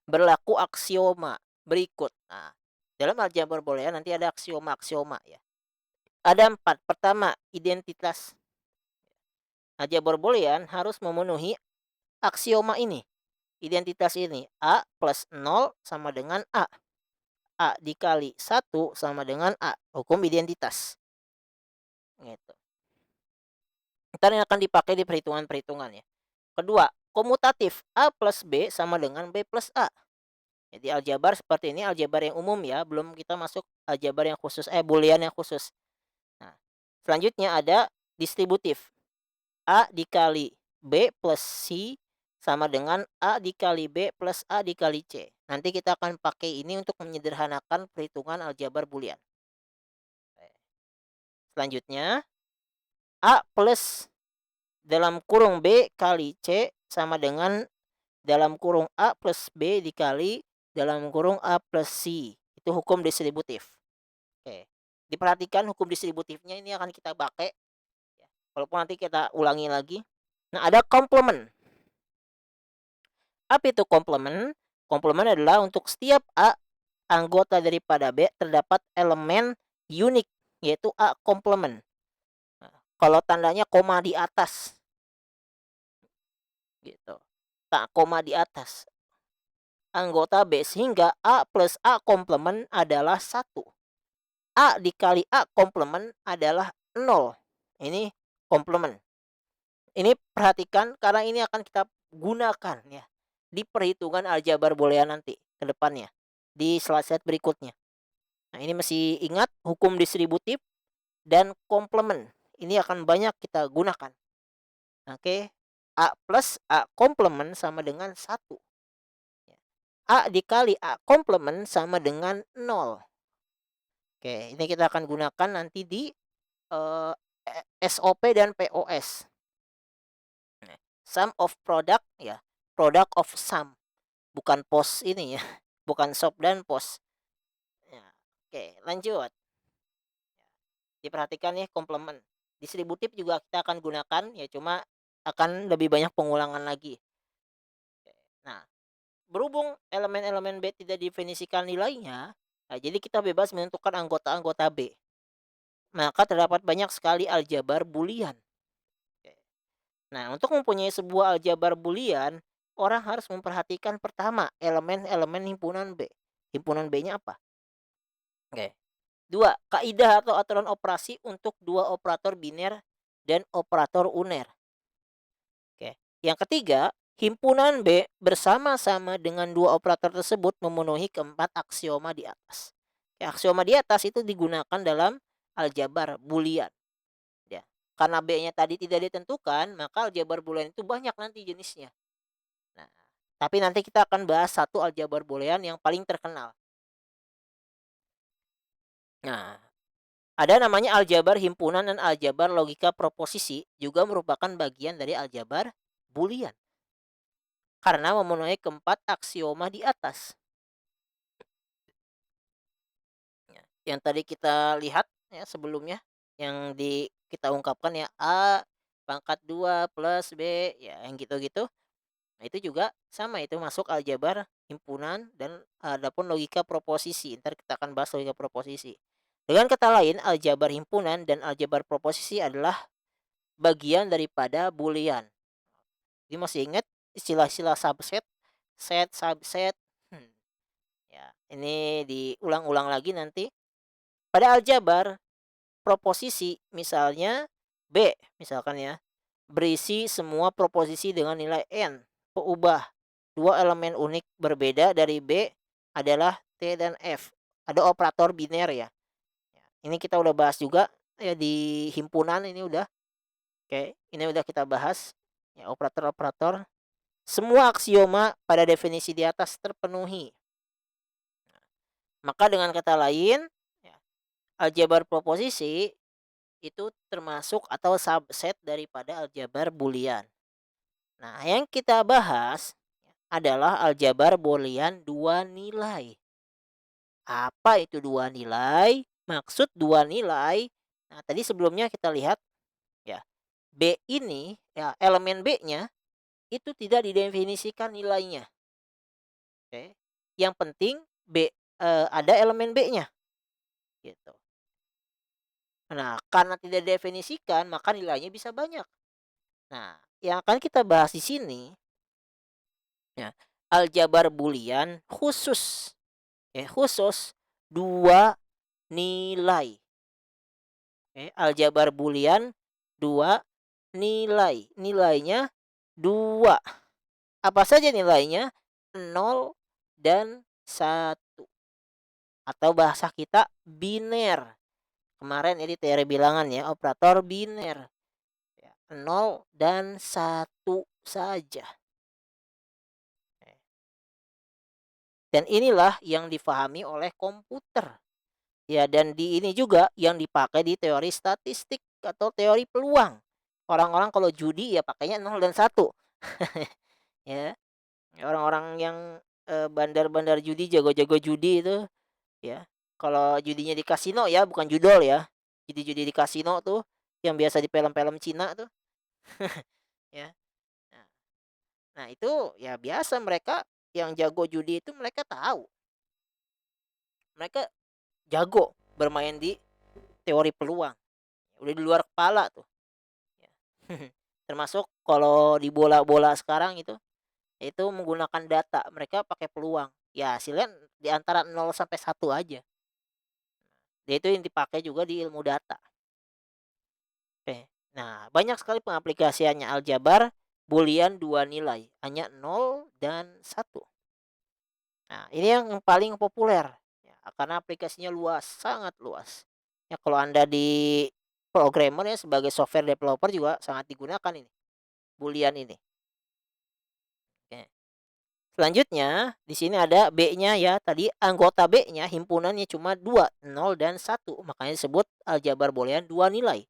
Berlaku aksioma berikut. Nah, dalam aljabar boolean nanti ada aksioma-aksioma ya. Ada 4. Pertama, identitas. Aljabar boolean harus memenuhi aksioma ini. Identitas ini, A plus 0 sama dengan A. A dikali 1 sama dengan A. Hukum identitas. Gitu. Ntar yang akan dipakai di perhitungan-perhitungan ya. Kedua, komutatif A plus B sama dengan B plus A. Jadi aljabar seperti ini aljabar yang umum ya, belum kita masuk aljabar yang khusus, boolean yang khusus. Nah, selanjutnya ada distributif. A dikali B plus C sama dengan A dikali B plus A dikali C. Nanti kita akan pakai ini untuk menyederhanakan perhitungan aljabar boolean. Selanjutnya, A plus dalam kurung B kali C sama dengan dalam kurung A plus B dikali dalam kurung A plus C. Itu hukum distributif. Oke. Diperhatikan hukum distributifnya ini akan kita pakai. Walaupun nanti kita ulangi lagi. Nah, ada komplement. Apa itu komplement? Komplement adalah untuk setiap A anggota daripada B terdapat elemen unik, yaitu A komplement. Nah, kalau tandanya koma di atas. Gitu. Tak koma di atas. Anggota B sehingga A plus A komplement adalah 1. A dikali A komplement adalah 0. Ini komplement. Ini perhatikan karena ini akan kita gunakan ya di perhitungan aljabar boolean nanti ke depannya di slide berikutnya. Nah, ini masih ingat hukum distributif dan komplement. Ini akan banyak kita gunakan. Oke. A plus A komplement sama dengan 1. A dikali A komplement sama dengan 0. Oke, ini kita akan gunakan nanti di eee, SOP dan POS. Nah, sum of product ya, product of sum, bukan pos ini ya, bukan shop dan pos. Ya, oke lanjut. Diperhatikan ya komplement. Distributif juga kita akan gunakan ya, cuma akan lebih banyak pengulangan lagi. Nah, berhubung elemen-elemen B tidak definisikan nilainya, nah jadi kita bebas menentukan anggota-anggota B. Maka terdapat banyak sekali aljabar Boolean. Nah, untuk mempunyai sebuah aljabar Boolean, orang harus memperhatikan pertama elemen-elemen himpunan B. Himpunan B-nya apa? Oke. 2. Kaidah atau aturan operasi untuk dua operator biner dan operator uner. Oke. Yang ketiga, himpunan B bersama-sama dengan dua operator tersebut memenuhi keempat aksioma di atas. Ya, aksioma di atas itu digunakan dalam aljabar Boolean. Ya. Karena B-nya tadi tidak ditentukan, maka aljabar Boolean itu banyak nanti jenisnya. Nah, tapi nanti kita akan bahas satu aljabar Boolean yang paling terkenal. Nah, ada namanya aljabar himpunan dan aljabar logika proposisi juga merupakan bagian dari aljabar Boolean. Karena memenuhi keempat aksioma di atas. Yang tadi kita lihat ya sebelumnya, yang kita ungkapkan ya A pangkat 2 plus B ya yang gitu-gitu. Nah, itu juga sama, itu masuk aljabar himpunan dan adapun logika proposisi. Ntar kita akan bahas logika proposisi. Dengan kata lain, aljabar himpunan dan aljabar proposisi adalah bagian daripada Boolean. Jadi masih ingat istilah-istilah subset, set, subset. Ya, ini diulang-ulang lagi nanti. Pada aljabar proposisi misalnya B misalkan ya, berisi semua proposisi dengan nilai n. Peubah dua elemen unik berbeda dari B adalah T dan F. Ada operator biner ya. Ini kita udah bahas juga ya di himpunan ini udah. Oke, ini udah kita bahas ya operator-operator. Semua aksioma pada definisi di atas terpenuhi. Maka dengan kata lain, ya, aljabar proposisi itu termasuk atau subset daripada aljabar Boolean. Nah, yang kita bahas adalah aljabar Boolean dua nilai. Apa itu dua nilai? Maksud dua nilai, nah tadi sebelumnya kita lihat ya, B ini ya elemen B-nya itu tidak didefinisikan nilainya. Oke. Yang penting ada elemen B-nya gitu. Nah, karena tidak didefinisikan maka nilainya bisa banyak. Nah, yang akan kita bahas di sini ya, aljabar Boolean khusus khusus dua nilai. Aljabar Boolean dua nilai. Nilainya 2. Apa saja nilainya? 0 dan 1. Atau bahasa kita biner. Kemarin ini teori bilangan ya, operator biner. 0 dan 1 saja. Dan inilah yang difahami oleh komputer. Ya, dan di ini juga yang dipakai di teori statistik atau teori peluang. Orang-orang kalau judi ya pakainya 0 dan 1. Ya. Orang-orang yang bandar-bandar judi, jago-jago judi itu ya. Kalau judinya di kasino ya, bukan judol ya. Judi-judi di kasino tuh yang biasa di film-film Cina tuh. Ya. Nah, itu ya biasa mereka yang jago judi itu mereka tahu. Mereka jago bermain di teori peluang. Udah di luar kepala tuh. Ya. Termasuk kalau di bola-bola sekarang itu menggunakan data, mereka pakai peluang. Ya, hasilnya di antara 0 sampai 1 aja. Dia itu yang dipakai juga di ilmu data. Oke. Nah, banyak sekali pengaplikasiannya aljabar Boolean dua nilai, hanya 0 dan 1. Nah, ini yang paling populer ya, karena aplikasinya luas, sangat luas. Ya, kalau Anda di programmer ya sebagai software developer juga sangat digunakan ini. Boolean ini. Oke. Selanjutnya, di sini ada B-nya ya. Tadi anggota B-nya himpunannya cuma 2, 0 dan 1. Makanya disebut aljabar boolean 2 nilai.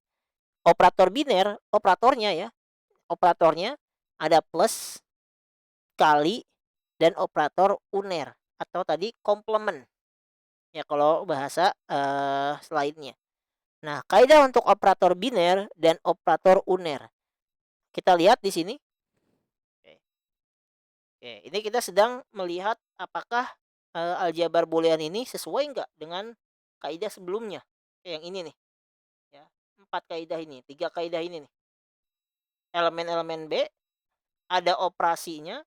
Operator biner, operatornya ada plus, kali, dan operator uner atau tadi komplement. Ya kalau bahasa lainnya. Nah, kaidah untuk operator biner dan operator uner. Kita lihat di sini. Oke, ini kita sedang melihat apakah aljabar boolean ini sesuai nggak dengan kaidah sebelumnya. Yang ini nih. Ya, 4 kaidah ini, 3 kaidah ini nih. Elemen-elemen B ada operasinya,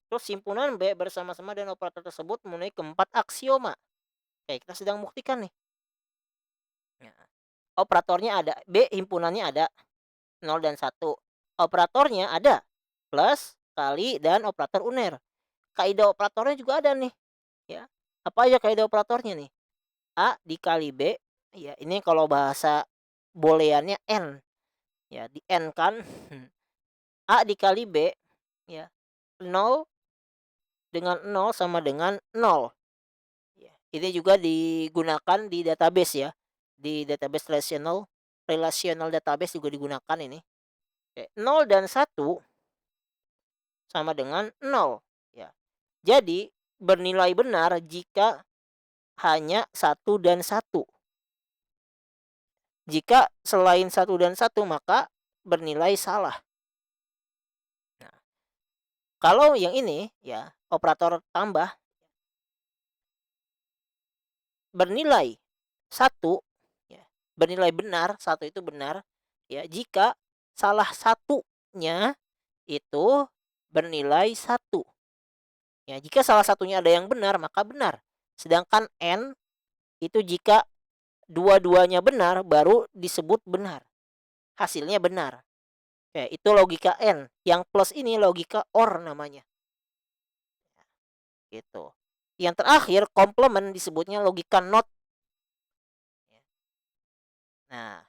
terus himpunan B bersama-sama dan operator tersebut memenuhi keempat aksioma. Oke, kita sedang buktikan nih. Ya. Operatornya ada, B himpunannya ada 0 dan 1. Operatornya ada plus, kali, dan operator uner. Kaidah operatornya juga ada nih. Ya. Apa aja kaidah operatornya nih? A dikali B, ya ini kalau bahasa booleannya N. Ya, di N kan. A dikali B, ya 0 dengan 0 sama dengan 0. Ya, ini juga digunakan di database ya. Di database relational database juga digunakan ini. Oke, 0 dan 1 sama dengan 0. Ya. Jadi bernilai benar jika hanya 1 dan 1. Jika selain 1 dan 1 maka bernilai salah. Nah, kalau yang ini ya operator tambah bernilai 1 ya, bernilai benar, 1 itu benar ya jika salah satunya itu bernilai 1. Ya, jika salah satunya ada yang benar maka benar. Sedangkan N itu jika dua-duanya benar baru disebut benar. Hasilnya benar. Ya, itu logika N. Yang plus ini logika OR namanya. Gitu. Yang terakhir komplement disebutnya logika NOT. Nah,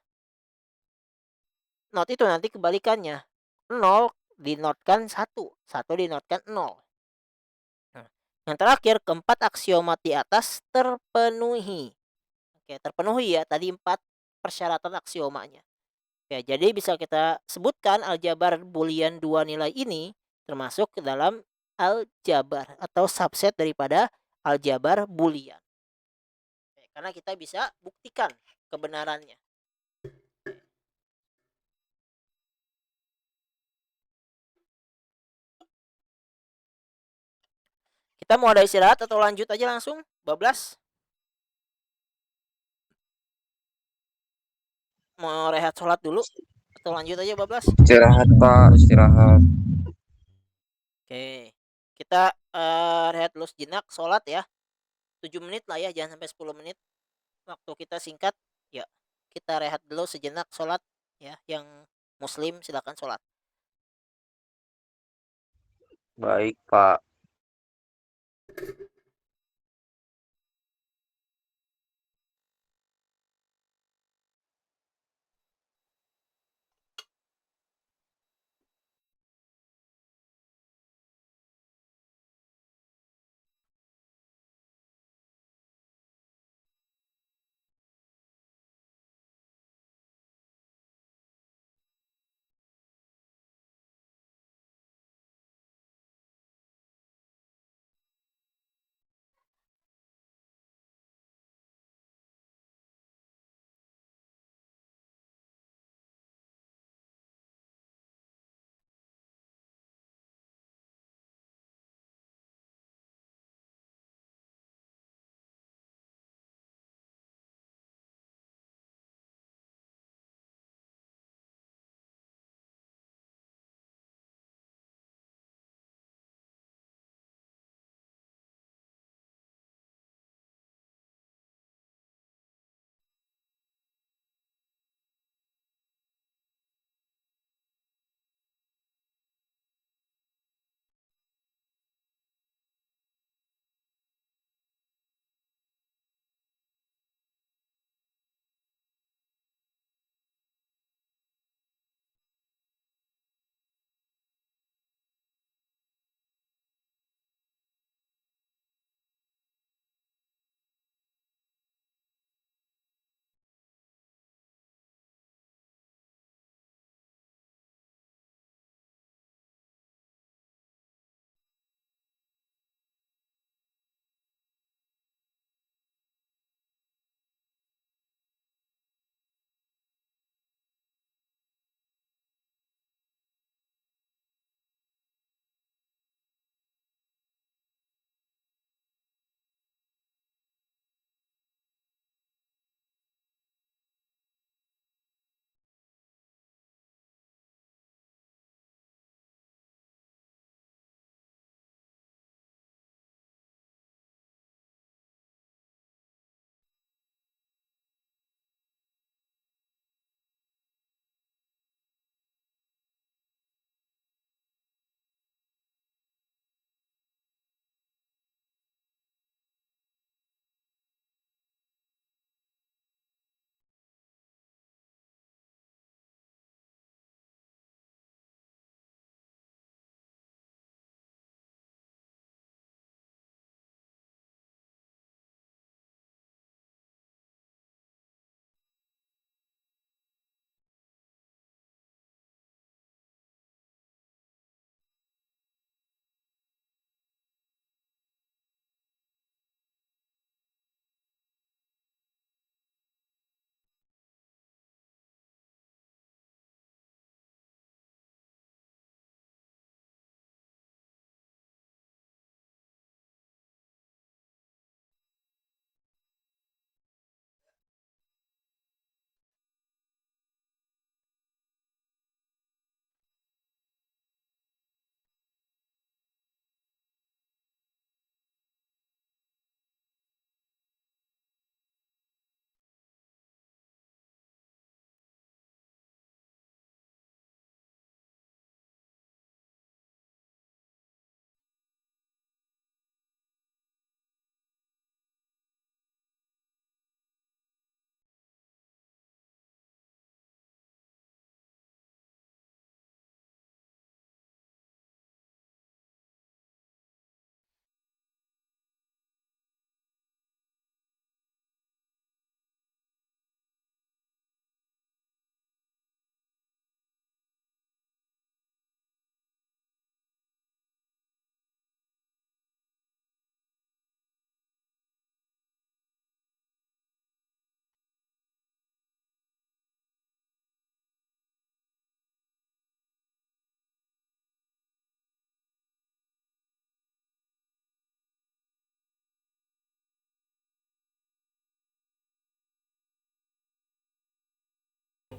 NOT itu nanti kebalikannya. 0 dinotkan 1, 1 dinotkan 0. Nah, yang terakhir keempat aksioma di atas terpenuhi. Oke, terpenuhi ya tadi 4 persyaratan aksiomanya. Ya, jadi bisa kita sebutkan aljabar boolean 2 nilai ini termasuk ke dalam aljabar atau subset daripada aljabar boolean. Karena kita bisa buktikan kebenarannya. Kita mau ada istirahat atau lanjut aja langsung? Bablas? Mau rehat sholat dulu? Atau lanjut aja Bablas? Istirahat Pak, istirahat. Oke. Kita rehat dulu sejenak sholat ya. 7 menit lah ya, jangan sampai 10 menit. Waktu kita singkat. Ya, kita rehat dulu sejenak sholat ya. Yang muslim silakan sholat. Baik Pak.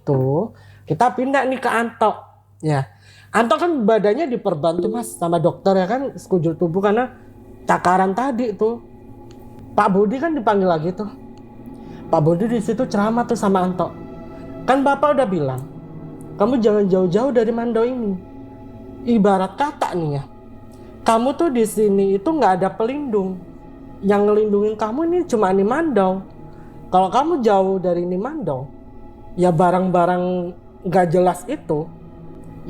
itu kita pindah nih ke Anto. Ya, Anto kan badannya diperbantu mas sama dokter ya kan, sekujur tubuh karena cakaran tadi tuh. Pak Budi kan dipanggil lagi tuh. Pak Budi di situ ceramah tuh sama Anto. Kan bapak udah bilang, kamu jangan jauh-jauh dari Mandau ini. Ibarat kata nih ya, kamu tuh di sini itu nggak ada pelindung. Yang ngelindungin kamu ini cuma ini Mandau. Kalau kamu jauh dari ini Mandau, ya barang-barang nggak jelas itu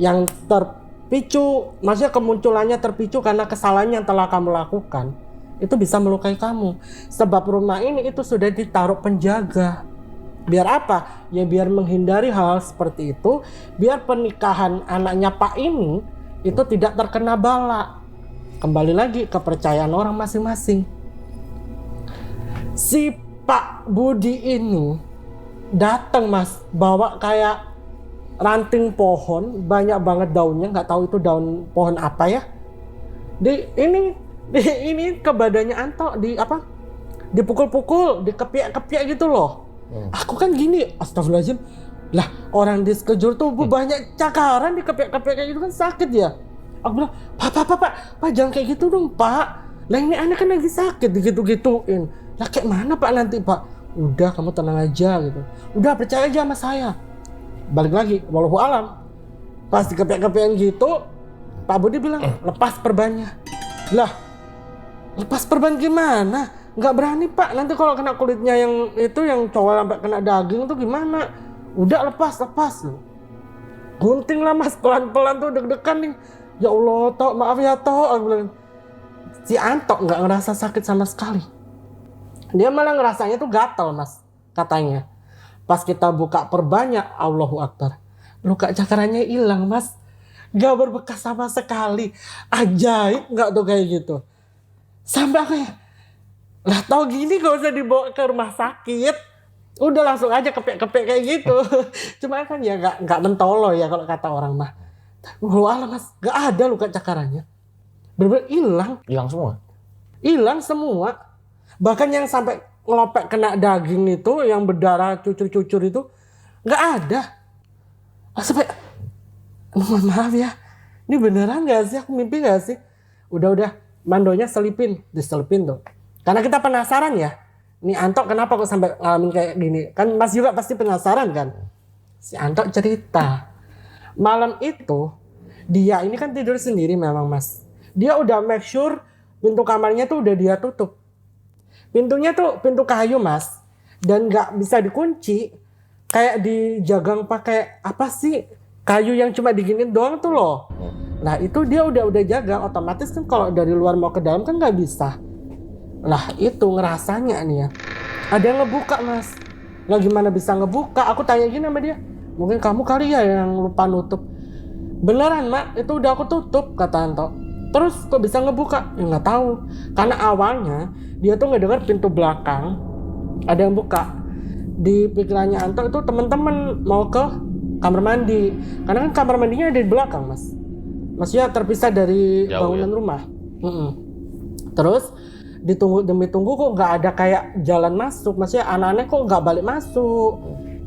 yang terpicu, maksudnya kemunculannya terpicu karena kesalahan yang telah kamu lakukan, itu bisa melukai kamu. Sebab rumah ini itu sudah ditaruh penjaga. Biar apa? Ya biar menghindari hal seperti itu, biar pernikahan anaknya Pak ini itu tidak terkena bala. Kembali lagi kepercayaan orang masing-masing. Si Pak Budi ini datang mas, bawa kayak ranting pohon, banyak banget daunnya, nggak tahu itu daun pohon apa ya. Ini ke badannya Anto, dipukul-pukul, dikepiak-kepiak gitu loh. Aku kan gini, astagfirullahaladzim, lah orang di sekejur tubuh banyak cakaran, dikepiak-kepiak kayak gitu kan sakit ya. Aku bilang, pak jangan kayak gitu dong pak, lah ini anak kan lagi sakit, digitu-gituin. Lah kayak mana pak nanti pak? Udah kamu tenang aja gitu, udah percaya aja sama saya. Balik lagi, wallahu alam, pas dikepiak-kepiakin gitu, Pak Budi bilang lepas perbannya. Lah lepas perban gimana? Nggak berani pak, nanti kalau kena kulitnya yang itu, yang cowok sampai kena daging tuh gimana? Udah lepas loh. Gunting lah mas, pelan-pelan tuh deg-degan nih. Ya Allah toh, maaf ya toh, aku bilang. Si Anto nggak ngerasa sakit sama sekali. Dia malah ngerasanya tuh gatal mas, katanya. Pas kita buka perbannya, Allahu Akbar, luka cakarannya hilang mas, gak berbekas sama sekali. Ajaib nggak tuh kayak gitu? Sampai aku ya, lah tau gini gak usah dibawa ke rumah sakit, udah langsung aja kepek-kepek kayak gitu. Cuma kan ya nggak mentolo ya kalau kata orang mah. Wah mas, gak ada luka cakarannya, bener-bener hilang semua. Bahkan yang sampai ngelopek kena daging itu, yang berdarah cucur-cucur itu nggak ada. Sampai mohon maaf ya, ini beneran nggak sih, aku mimpi nggak sih? Udah mandonya diselipin tuh, karena kita penasaran ya, ini Anto kenapa kok sampai ngalamin kayak gini kan. Mas juga pasti penasaran kan. Si Anto cerita, malam itu dia ini kan tidur sendiri memang mas, dia udah make sure pintu kamarnya tuh udah dia tutup. Pintunya tuh pintu kayu mas, dan nggak bisa dikunci, kayak dijagang pakai apa sih, kayu yang cuma diginin doang tuh loh. Nah itu dia udah jaga, otomatis kan kalau dari luar mau ke dalam kan nggak bisa. Lah itu ngerasanya nih ya, ada yang ngebuka mas. Lah gimana bisa ngebuka? Aku tanya gini sama dia, mungkin kamu kali ya yang lupa nutup. Beneran mak, itu udah aku tutup, kata Anto. Terus kok bisa ngebuka? Ya nggak tahu, karena awalnya dia tuh ngedengar pintu belakang ada yang buka. Di pikirannya Anto itu teman-teman mau ke kamar mandi, karena kan kamar mandinya ada di belakang mas, maksudnya terpisah dari bangunan rumah. Terus demi tunggu kok nggak ada kayak jalan masuk, maksudnya anak-anak kok nggak balik masuk,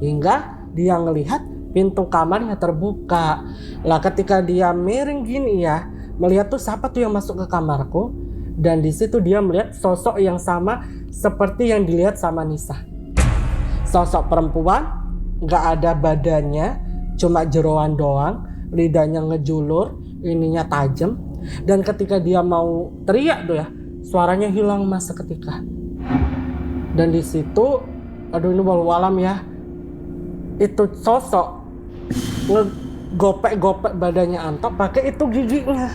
hingga dia ngelihat pintu kamarnya terbuka. Lah ketika dia miring gini ya, melihat tuh siapa tuh yang masuk ke kamarku, dan di situ dia melihat sosok yang sama seperti yang dilihat sama Nisa. Sosok perempuan, nggak ada badannya, cuma jeroan doang, lidahnya ngejulur, ininya tajam, dan ketika dia mau teriak tuh ya, suaranya hilang mas seketika. Dan di situ, aduh ini wallahu alam ya, itu sosok ngegopek-gopek badannya Anto pakai itu giginya.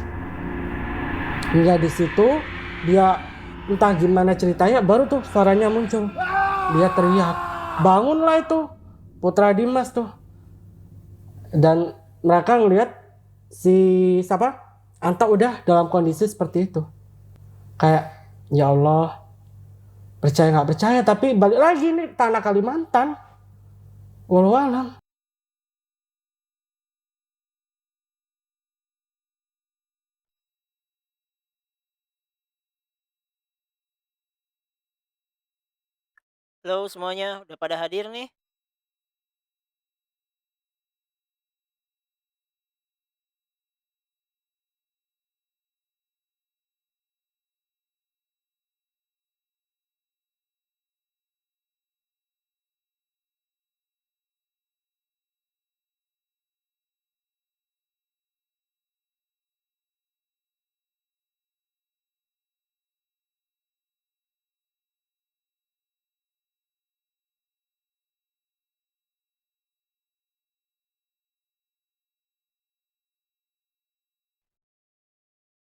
Hingga di situ dia entah gimana ceritanya, baru tuh suaranya muncul. Dia teriak, bangunlah itu putra Dimas tuh. Dan mereka ngelihat si Anto udah dalam kondisi seperti itu. Kayak ya Allah, percaya nggak percaya, tapi balik lagi nih tanah Kalimantan. Wallahu alam. Halo semuanya, udah pada hadir nih?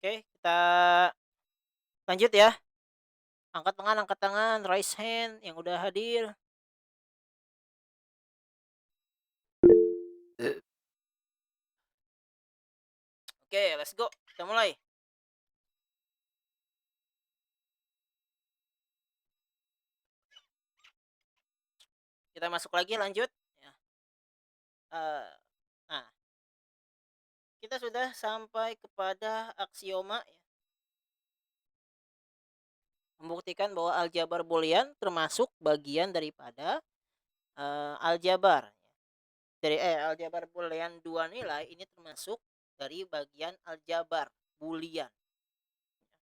Oke, kita lanjut ya. Angkat tangan, raise hand yang udah hadir. Oke, let's go. Kita mulai. Kita masuk lagi, lanjut. Ya. Nah, kita sudah sampai kepada aksioma ya. Membuktikan bahwa aljabar boolean termasuk bagian daripada aljabar. Aljabar boolean 2 nilai ini termasuk dari bagian aljabar boolean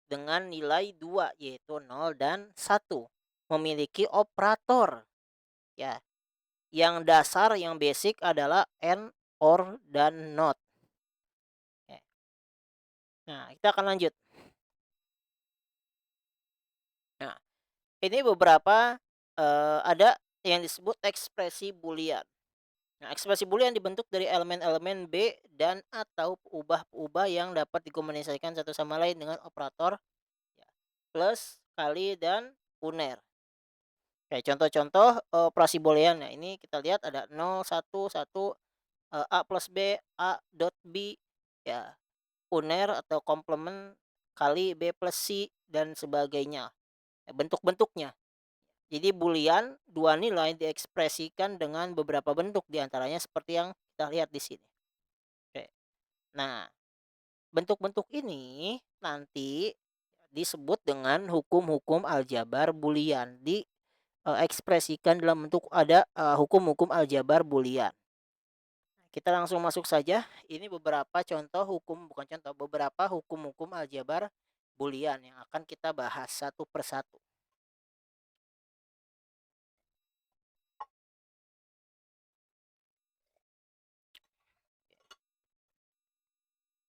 dengan nilai 2 yaitu 0 dan 1. Memiliki operator ya. Yang dasar yang basic adalah and, or, dan not. Nah, kita akan lanjut. Nah, ini beberapa ada yang disebut ekspresi boolean. Nah, ekspresi boolean dibentuk dari elemen-elemen B dan atau ubah-ubah yang dapat dikomunikasikan satu sama lain dengan operator ya, plus, kali, dan uner. Oke, contoh-contoh operasi boolean. Nah, ini kita lihat ada 0, 1, 1, A plus B, A dot B, ya, uner atau komplement kali B plus C, dan sebagainya. Bentuk-bentuknya. Jadi boolean 2 nilai diekspresikan dengan beberapa bentuk diantaranya seperti yang kita lihat di sini. Oke. Nah, bentuk-bentuk ini nanti disebut dengan hukum-hukum aljabar boolean. Diekspresikan dalam bentuk ada hukum-hukum aljabar boolean. Kita langsung masuk saja. Ini beberapa contoh beberapa hukum-hukum aljabar boolean yang akan kita bahas satu persatu.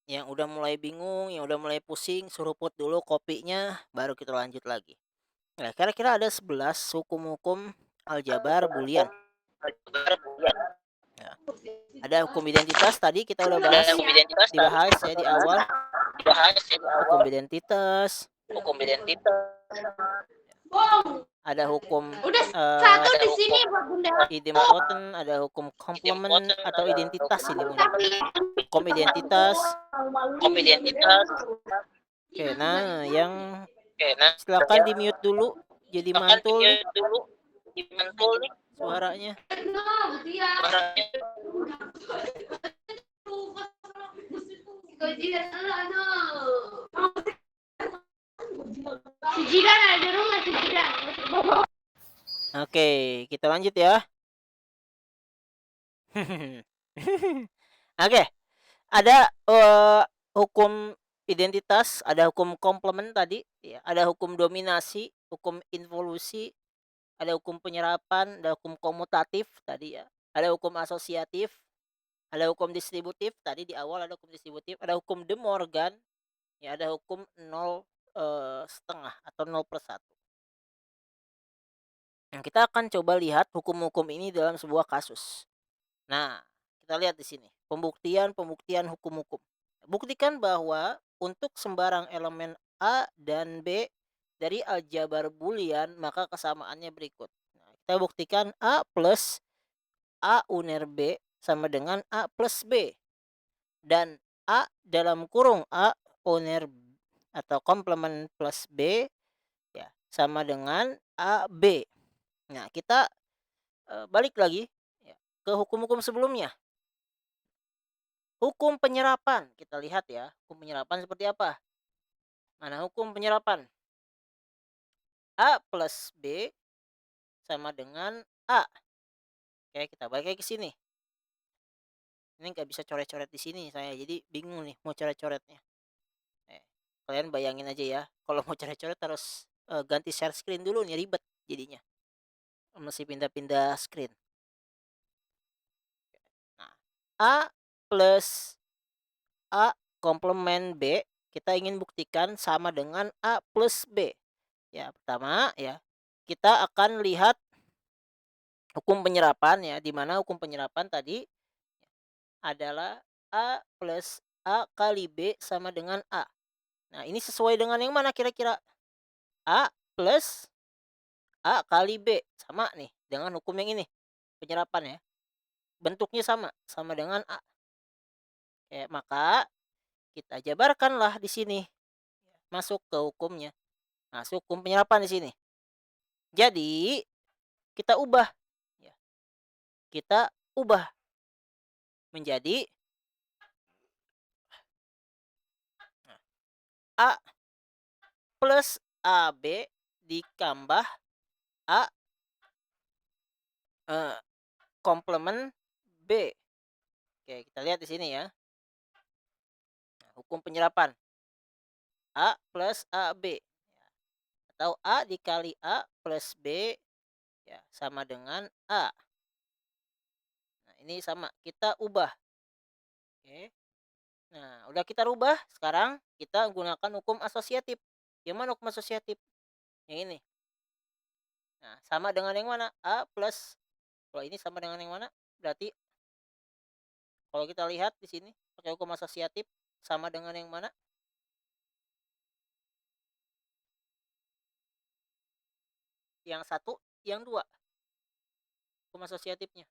Yang udah mulai bingung, yang udah mulai pusing, suruh put dulu kopinya, baru kita lanjut lagi. Nah, kira-kira ada 11 hukum-hukum aljabar boolean. Ya. Ada hukum identitas, tadi kita udah dibahas ya di awal. Hukum identitas. Ada hukum idempotent, ada hukum komplement atau identitas ini. Hukum identitas. Oke, nah yang silakan di mute dulu, jadi mantul nih suaranya. Oke, kita lanjut ya. Oke, ada hukum identitas, ada hukum komplement tadi, ya, ada hukum dominasi, hukum involusi, ada hukum penyerapan, ada hukum komutatif tadi ya, ada hukum asosiatif, ada hukum distributif tadi di awal ada hukum distributif, ada hukum De Morgan, ya, ada hukum 0 setengah atau 0/1. Nah, kita akan coba lihat hukum-hukum ini dalam sebuah kasus. Nah, kita lihat di sini pembuktian hukum-hukum. Buktikan bahwa untuk sembarang elemen A dan B dari aljabar boolean maka kesamaannya berikut. Nah, kita buktikan A plus A uner B sama dengan A plus B. Dan A dalam kurung A uner atau komplement plus B ya sama dengan AB. Nah, kita balik lagi ya, ke hukum-hukum sebelumnya. Hukum penyerapan, kita lihat ya, hukum penyerapan seperti apa. Mana hukum penyerapan? A plus B sama dengan A. Oke, kita balik lagi ke sini. Ini nggak bisa coret-coret di sini saya, jadi bingung nih mau coret-coretnya. Kalian bayangin aja ya, kalau mau coret-coret harus ganti share screen dulu nih, ribet jadinya. Mesti pindah-pindah screen. Nah, A plus A komplement B kita ingin buktikan sama dengan A plus B. Ya, pertama ya, kita akan lihat hukum penyerapan ya, di mana hukum penyerapan tadi adalah A plus A kali B sama dengan A. Nah, ini sesuai dengan yang mana kira-kira? A plus A kali B. Sama nih dengan hukum yang ini. Penyerapan ya. Bentuknya sama dengan A. Oke, maka kita jabarkanlah di sini. Masuk ke hukumnya. Masuk hukum penyerapan di sini. Jadi, kita ubah. Ya. Kita ubah menjadi A plus AB ditambah A komplement B. Oke, kita lihat di sini ya. Nah, hukum penyerapan. A plus AB. Atau A dikali A plus B ya, sama dengan A. Nah, ini sama. Kita ubah. Oke. Nah, udah kita rubah. Sekarang kita gunakan hukum asosiatif. Yang mana hukum asosiatif? Yang ini. Nah, sama dengan yang mana? A plus. Kalau ini sama dengan yang mana? Berarti kalau kita lihat di sini pakai hukum asosiatif sama dengan yang mana? Yang satu, yang dua. Hukum asosiatifnya.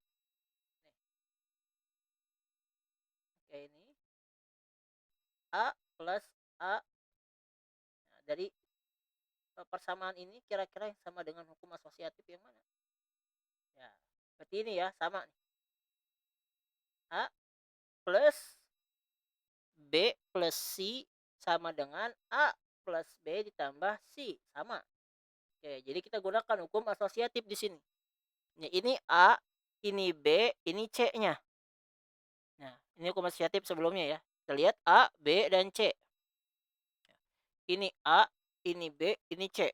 Oke, ini A plus A. Nah, dari persamaan ini kira-kira yang sama dengan hukum asosiatif yang mana? Ya, seperti ini ya, sama nih. A plus B plus C sama dengan A plus B ditambah C, sama. Oke, jadi kita gunakan hukum asosiatif di sini. Nah, ini A, ini B, ini C-nya. Nah, ini hukum asosiatif sebelumnya ya. Kita lihat A, B, dan C. Ini A, ini B, ini C.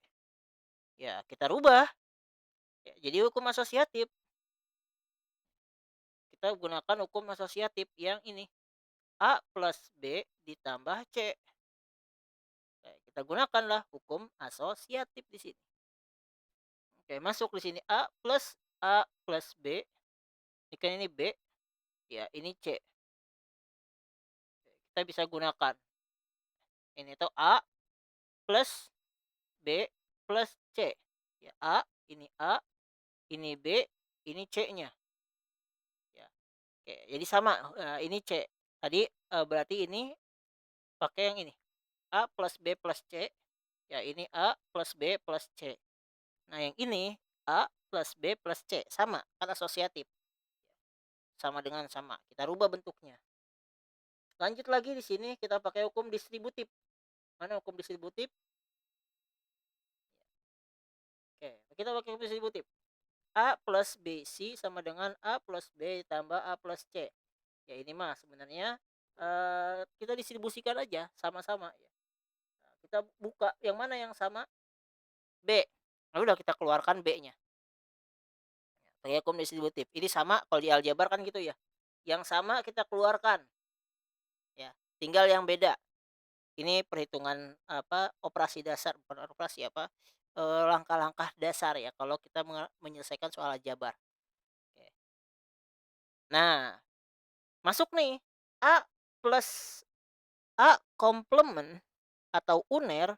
Ya, kita rubah. Ya, jadi hukum asosiatif. Kita gunakan hukum asosiatif yang ini. A plus B ditambah C. Oke, kita gunakanlah hukum asosiatif di sini. Oke, masuk di sini A plus B. Ikan ini B. Ya, ini C. Kita bisa gunakan. Ini tuh A plus B plus C. Ya, A, ini B, ini C-nya. Ya. Oke, jadi sama. Ini C. Tadi berarti ini pakai yang ini. A plus B plus C. Ya, ini A plus B plus C. Nah, yang ini A plus B plus C. Sama, kan asosiatif. Sama dengan sama. Kita rubah bentuknya. Lanjut lagi di sini kita pakai hukum distributif. Mana hukum distributif? Oke, kita pakai hukum distributif. A plus BC sama dengan A plus B tambah A plus C. Ya, ini mah sebenarnya kita distribusikan aja sama-sama. Nah, kita buka yang mana yang sama? B. Lalu udah kita keluarkan B-nya. Pakai hukum distributif. Ini sama kalau di aljabar kan gitu ya. Yang sama kita keluarkan. Ya, tinggal yang beda. Ini perhitungan operasi dasar, bukan operasi langkah-langkah dasar ya kalau kita menyelesaikan soal aljabar. Oke. Nah, masuk nih A plus A komplement atau uner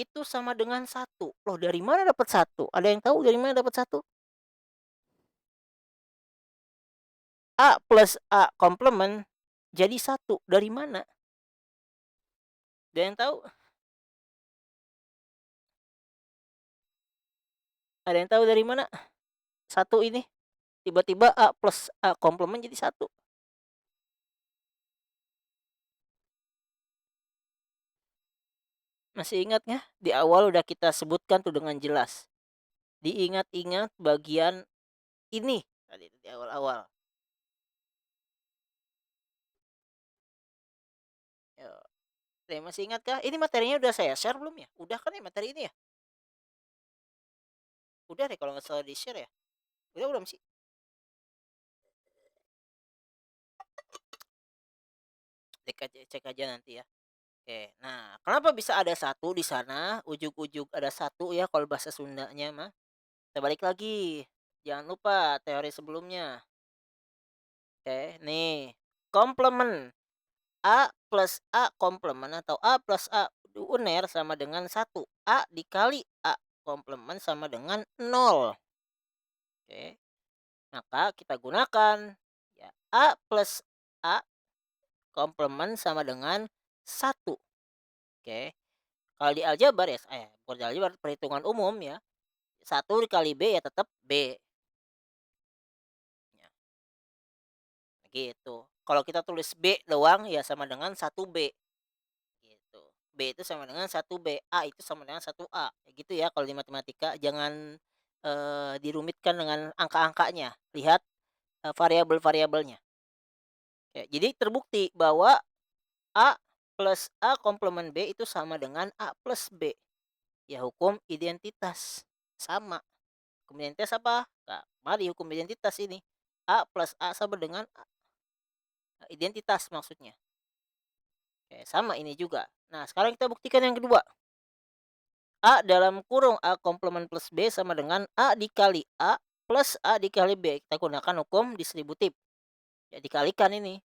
itu sama dengan 1. Loh, dari mana dapat 1? Ada yang tahu dari mana dapat 1? A plus A komplement jadi 1. Dari mana? Ada yang tahu? Ada yang tahu dari mana? 1 ini tiba-tiba A plus A komplement jadi 1. Masih ingat nggak? Di awal udah kita sebutkan tuh dengan jelas. Diingat-ingat bagian ini tadi di awal-awal. Masih ingat kah? Ini materinya udah saya share belum ya? Udah kan ya materi ini ya? Udah deh kalau nggak salah di share ya. Udah belum sih? Cek aja nanti ya. Oke, nah kenapa bisa ada 1 di sana? Ujug-ujug ada 1 ya kalau bahasa Sundanya mah. Kita balik lagi. Jangan lupa teori sebelumnya. Oke, nih. Komplement. A plus A komplement atau A plus A uner sama dengan 1. A dikali A komplement sama dengan 0. Oke. Maka kita gunakan ya, A plus A komplement sama dengan 1. Oke. Kalau di aljabar ya, bukan di aljabar, perhitungan umum ya, 1 dikali B ya tetap B. Ya, gitu. Kalau kita tulis B doang ya sama dengan 1B. Gitu. B itu sama dengan 1B, A itu sama dengan 1A. Gitu ya kalau di matematika, jangan dirumitkan dengan angka-angkanya. Lihat variabel-variabelnya. Ya, jadi terbukti bahwa A plus A komplement B itu sama dengan A plus B. Ya, hukum identitas. Sama. Hukum identitas apa? Nah, mari hukum identitas ini. A plus A sama dengan A. Identitas maksudnya. Oke, sama ini juga. Nah, sekarang kita buktikan yang kedua. A dalam kurung A komplement plus B sama dengan A dikali A plus A dikali B. Kita gunakan hukum distributif. Ya, dikalikan ini.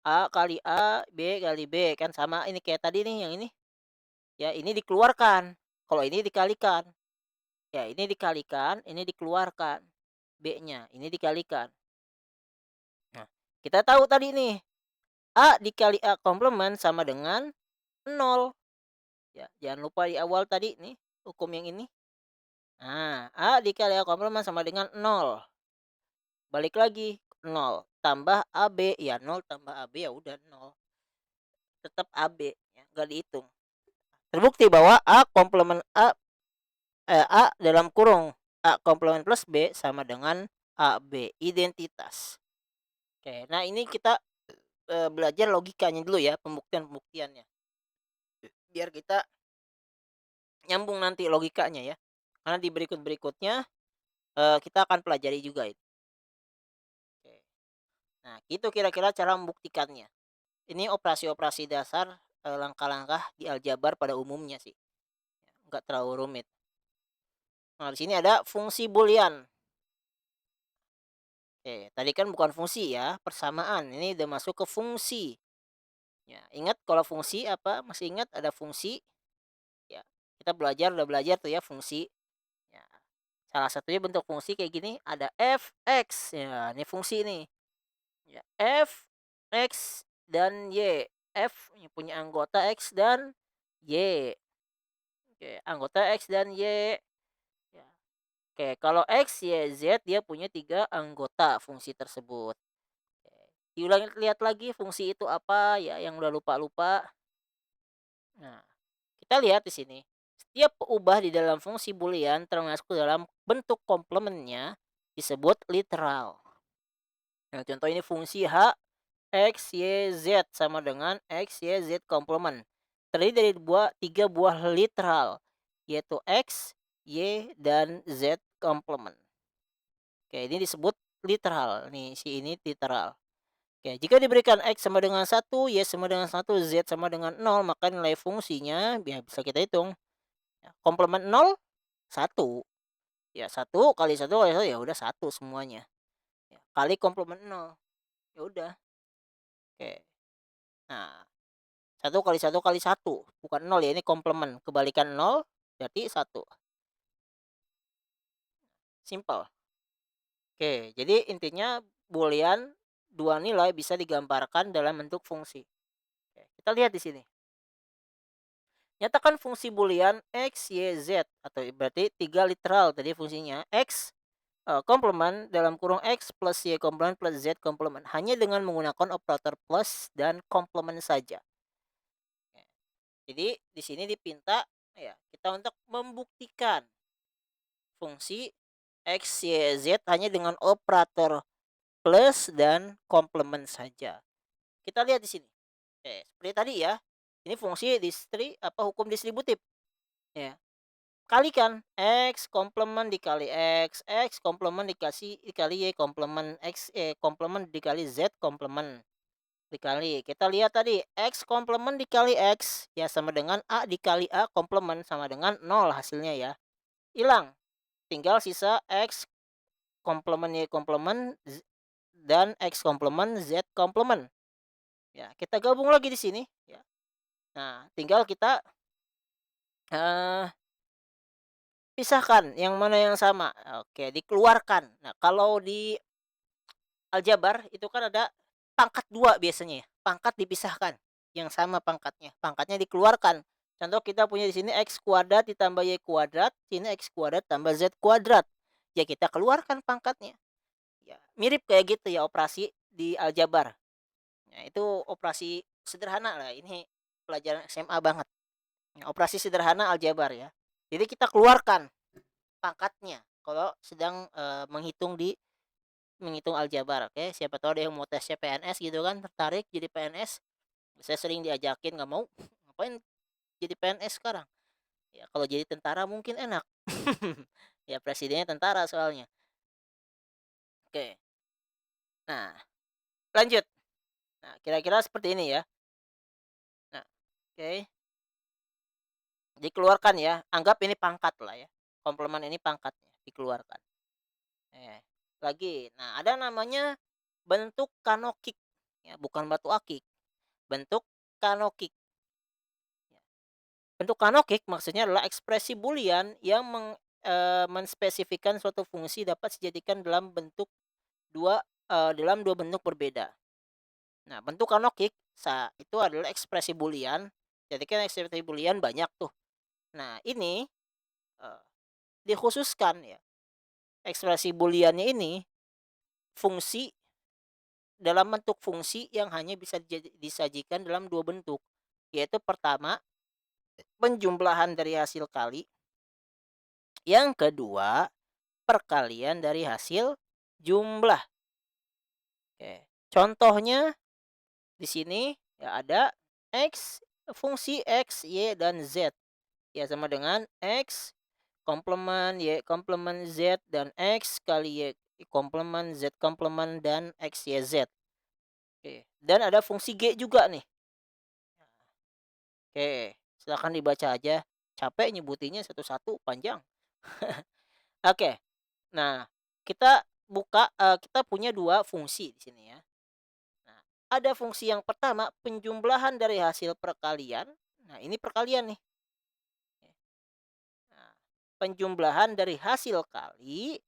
A kali A, B kali B. Kan sama ini kayak tadi nih yang ini. Ya, ini dikeluarkan. Kalau ini dikalikan. Ya, ini dikalikan, ini dikeluarkan. B-nya, ini dikalikan. Nah, kita tahu tadi nih. A dikali A komplement sama dengan 0. Ya, jangan lupa di awal tadi nih, hukum yang ini. Nah, A dikali A komplement sama dengan 0. Balik lagi, 0. Tambah AB, ya 0 tambah AB ya udah 0. Tetap AB, ya, nggak dihitung. Terbukti bahwa A komplement A dalam kurung A komplement plus B sama dengan AB, identitas. Oke, nah ini kita belajar logikanya dulu ya, pembuktiannya. Biar kita nyambung nanti logikanya ya. Karena di berikutnya kita akan pelajari juga itu. Oke. Nah, itu kira-kira cara membuktikannya. Ini operasi-operasi dasar, langkah-langkah di aljabar pada umumnya sih. Nggak terlalu rumit. Nah, di sini ada fungsi boolean. Oke, tadi kan bukan fungsi ya, persamaan. Ini udah masuk ke fungsi. Ya, ingat kalau fungsi apa? Masih ingat ada fungsi? Ya, kita udah belajar tuh ya fungsi. Ya, salah satunya bentuk fungsi kayak gini, ada f(x). Ya, ini fungsi nih. Ya, f, x, dan y. F punya anggota x dan y. Oke, anggota x dan y. Ya. Oke, kalau x, y, z dia punya 3 anggota fungsi tersebut. Oke. Diulangi, lihat lagi fungsi itu apa ya yang udah lupa-lupa. Nah, kita lihat di sini. Setiap ubah di dalam fungsi boolean termasuk dalam bentuk komplementnya disebut literal. Nah, contoh ini fungsi h x, y, z sama dengan x, y, z komplement. Terdiri dari 3 buah literal, yaitu x, y, dan z komplement. Oke, ini disebut literal. Nih, si ini literal. Oke, jika diberikan x sama dengan 1, y sama dengan 1, z sama dengan 0, maka nilai fungsinya ya bisa kita hitung. Komplement 0, 1. Ya, 1 kali 1 kali 1 ya udah 1 semuanya. Ya, kali komplement 0. Ya udah. Oke. Nah, 1 kali 1 kali 1. Bukan 0 ya, ini komplement. Kebalikan 0 berarti 1. Simple. Oke, jadi intinya boolean 2 nilai bisa digambarkan dalam bentuk fungsi. Oke, kita lihat di sini. Nyatakan fungsi boolean x, y, z atau berarti 3 literal tadi fungsinya x komplement dalam kurung x plus y komplement plus z komplement hanya dengan menggunakan operator plus dan komplement saja. Jadi di sini dipinta ya kita untuk membuktikan fungsi x, y, z hanya dengan operator plus dan komplement saja. Kita lihat di sini. Seperti tadi ya. Ini fungsi hukum distributif. Ya. Kalikan x komplement dikali x komplement dikali y komplement x komplement dikali z komplement dikali. Kita lihat tadi x komplement dikali x ya sama dengan a dikali a komplement sama dengan 0 hasilnya ya. Hilang. Tinggal sisa x komplement y komplement dan x komplement z komplement. Ya, kita gabung lagi di sini ya. Nah, tinggal kita pisahkan yang mana yang sama. Oke, dikeluarkan. Nah, kalau di aljabar itu kan ada pangkat 2 biasanya ya. Pangkat dipisahkan, yang sama pangkatnya. Pangkatnya dikeluarkan. Contoh kita punya di sini x kuadrat ditambah y kuadrat, sini x kuadrat tambah z kuadrat. Ya kita keluarkan pangkatnya. Ya, mirip kayak gitu ya operasi di aljabar. Nah, itu operasi sederhana lah. Ini pelajaran SMA banget. Nah, operasi sederhana aljabar ya. Jadi kita keluarkan pangkatnya kalau sedang menghitung aljabar. Oke, siapa tahu ada yang mau tesnya PNS gitu kan, tertarik jadi PNS. Saya sering diajakin, nggak mau. Ngapain jadi PNS sekarang? Ya kalau jadi tentara mungkin enak. Ya presidennya tentara soalnya. Oke. Nah, lanjut. Nah, kira-kira seperti ini ya. Nah, oke. Dikeluarkan ya. Anggap ini pangkat lah ya. Komplemen ini pangkatnya dikeluarkan. Lagi. Nah, ada namanya bentuk kanokik. Ya, bukan batu akik. Bentuk kanokik. Ya. Bentuk kanokik maksudnya adalah ekspresi boolean yang menspesifikkan suatu fungsi dapat dijadikan dalam dalam dua bentuk berbeda. Nah, bentuk kanokik itu adalah ekspresi boolean. Jadi kan ekspresi boolean banyak tuh. Nah, ini dikhususkan ya. Ekspresi booleannya ini fungsi dalam bentuk fungsi yang hanya bisa disajikan dalam dua bentuk, yaitu pertama penjumlahan dari hasil kali, yang kedua perkalian dari hasil jumlah. Oke. Contohnya di sini ya ada fungsi x, y, dan z. Ya sama dengan x komplemen y komplemen z dan x kali y komplemen z komplemen dan x, y, z. Oke. Dan ada fungsi g juga nih. Oke, silakan dibaca aja. Capek nyebutinya satu-satu panjang. Oke. Nah, kita kita punya dua fungsi di sini ya. Nah, ada fungsi yang pertama penjumlahan dari hasil perkalian. Nah, ini perkalian nih. Nah, penjumlahan dari hasil kali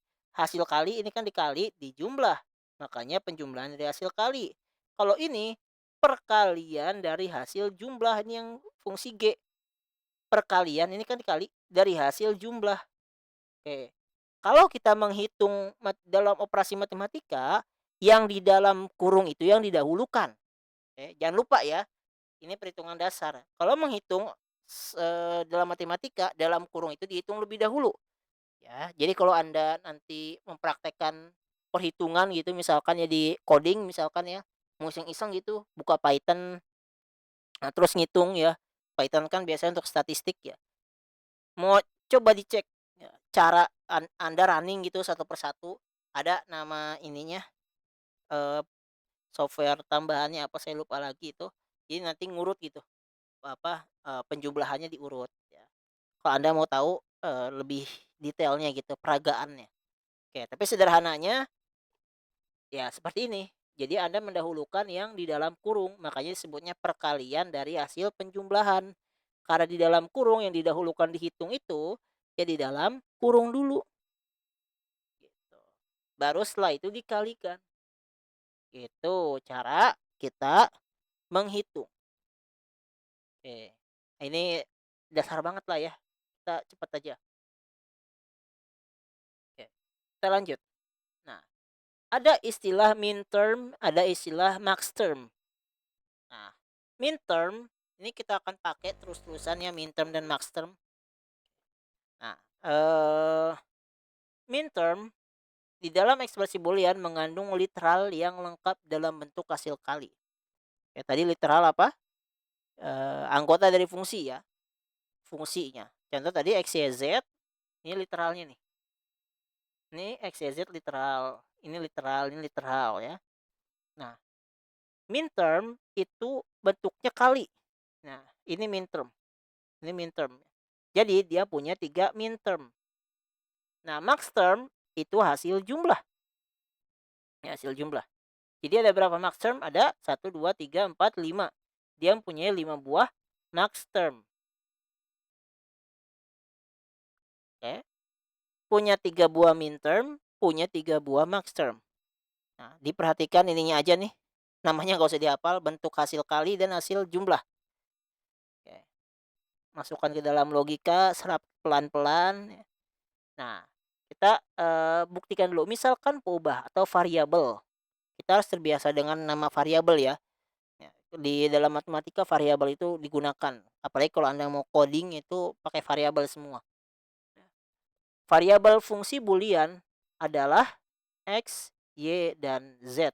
ini kan dikali dijumlah. Makanya penjumlahan dari hasil kali. Kalau ini perkalian dari hasil jumlah, ini yang fungsi G. Perkalian ini kan dikali dari hasil jumlah. Oke. Kalau kita menghitung dalam operasi matematika, yang di dalam kurung itu yang didahulukan. Jangan lupa ya, ini perhitungan dasar. Kalau menghitung dalam matematika, dalam kurung itu dihitung lebih dahulu. Ya, jadi kalau Anda nanti mempraktekkan perhitungan gitu, misalkan ya di coding misalkan ya, mau iseng-iseng gitu, buka Python, nah terus ngitung ya. Python kan biasanya untuk statistik ya. Mau coba dicek ya, cara Anda running gitu satu persatu, ada nama ininya, software tambahannya apa saya lupa lagi itu. Jadi nanti ngurut gitu, penjumlahannya diurut ya. Kalau Anda mau tahu lebih detailnya gitu peragaannya. Oke, tapi sederhananya ya seperti ini. Jadi Anda mendahulukan yang di dalam kurung, makanya disebutnya perkalian dari hasil penjumlahan. Karena di dalam kurung yang didahulukan dihitung itu ya di dalam kurung dulu. Gitu. Baru setelah itu dikalikan. Itu cara kita menghitung. Oke. Ini dasar banget lah ya. Kita cepat aja. Oke. Kita lanjut. Nah, ada istilah min term, ada istilah max term. Nah, min term ini kita akan pakai terus-terusan ya, min term dan max term. Nah, min term di dalam ekspresi boolean mengandung literal yang lengkap dalam bentuk hasil kali. Ya, tadi literal apa? Anggota dari fungsi ya. Fungsinya. Contoh tadi x, y, z. Ini literalnya nih. Ini x, y, z literal. Ini literal ya. Nah, min term itu bentuknya kali. Nah, ini min term. Ini min term. Jadi dia punya 3 min term. Nah, max term itu hasil jumlah. Ya, hasil jumlah. Jadi ada berapa max term? Ada 1, 2, 3, 4, 5. Dia mempunyai 5 buah max term. Oke. Punya 3 buah min term, punya 3 buah max term. Nah, diperhatikan ininya aja nih. Namanya nggak usah dihafal, bentuk hasil kali dan hasil jumlah. Oke. Masukkan ke dalam logika, serap pelan-pelan. Nah, kita buktikan dulu. Misalkan peubah atau variabel. Kita harus terbiasa dengan nama variabel ya. Di dalam matematika variabel itu digunakan. Apalagi kalau Anda mau coding itu pakai variabel semua. Variabel fungsi boolean adalah X, Y, dan Z.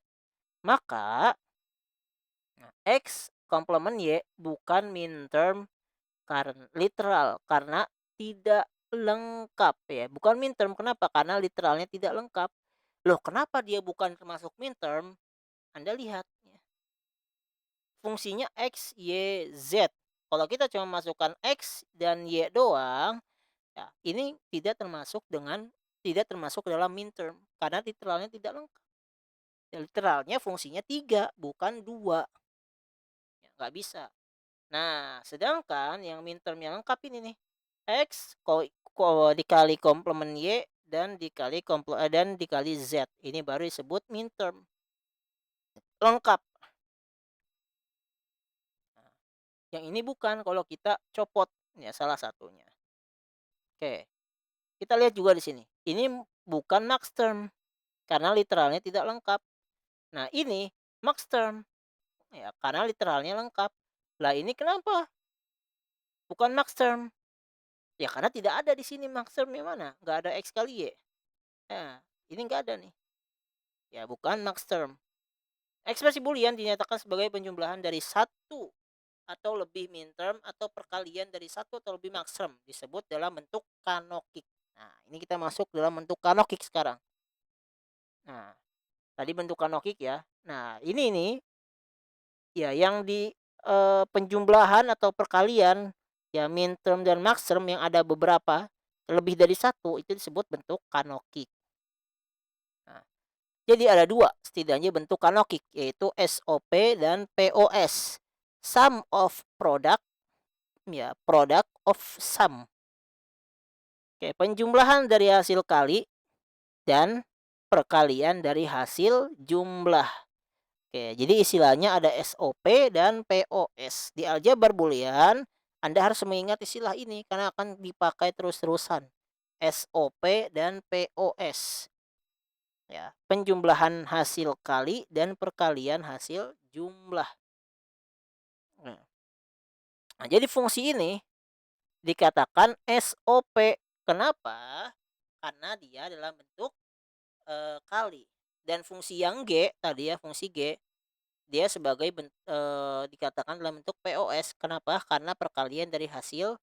Maka X komplement Y bukan min term karena literal, karena tidak lengkap ya. Bukan min term, kenapa? Karena literalnya tidak lengkap. Loh, kenapa dia bukan termasuk min term? Anda lihat ya. Fungsinya X, Y, Z. Kalau kita cuma masukkan X dan Y doang, ya, ini tidak termasuk dalam min term karena literalnya tidak lengkap. Ya, literalnya fungsinya 3 bukan 2. Ya, nggak bisa. Nah, sedangkan yang min term yang lengkap ini nih. X dikali komplement Y dan dikali Z. Ini baru disebut min term. Lengkap. Nah, yang ini bukan kalau kita copot ya salah satunya. Oke. Kita lihat juga di sini. Ini bukan max term karena literalnya tidak lengkap. Nah, ini max term ya karena literalnya lengkap. Lah ini kenapa bukan max term? Ya karena tidak ada di sini max termnya mana? Nggak ada X kali Y. Nah, ini nggak ada nih. Ya bukan max term. Ekspresi boolean dinyatakan sebagai penjumlahan dari satu atau lebih min term atau perkalian dari satu atau lebih max term, disebut dalam bentuk canonic. Nah, ini kita masuk dalam bentuk canonic sekarang. Nah, tadi bentuk canonic ya. Nah, ini nih ya yang di penjumlahan atau perkalian ya min term dan max term yang ada beberapa lebih dari satu itu disebut bentuk canonic. Nah, jadi ada 2 setidaknya bentuk canonic yaitu SOP dan POS. Sum of product ya, product of sum. Oke, penjumlahan dari hasil kali dan perkalian dari hasil jumlah. Oke, jadi istilahnya ada SOP dan POS. Di aljabar boolean, Anda harus mengingat istilah ini karena akan dipakai terus-terusan. SOP dan POS. Ya, penjumlahan hasil kali dan perkalian hasil jumlah. Nah, jadi fungsi ini dikatakan SOP. Kenapa? Karena dia dalam bentuk kali. Dan fungsi yang G tadi ya, fungsi G dia sebagai dikatakan dalam bentuk POS. Kenapa? Karena perkalian dari hasil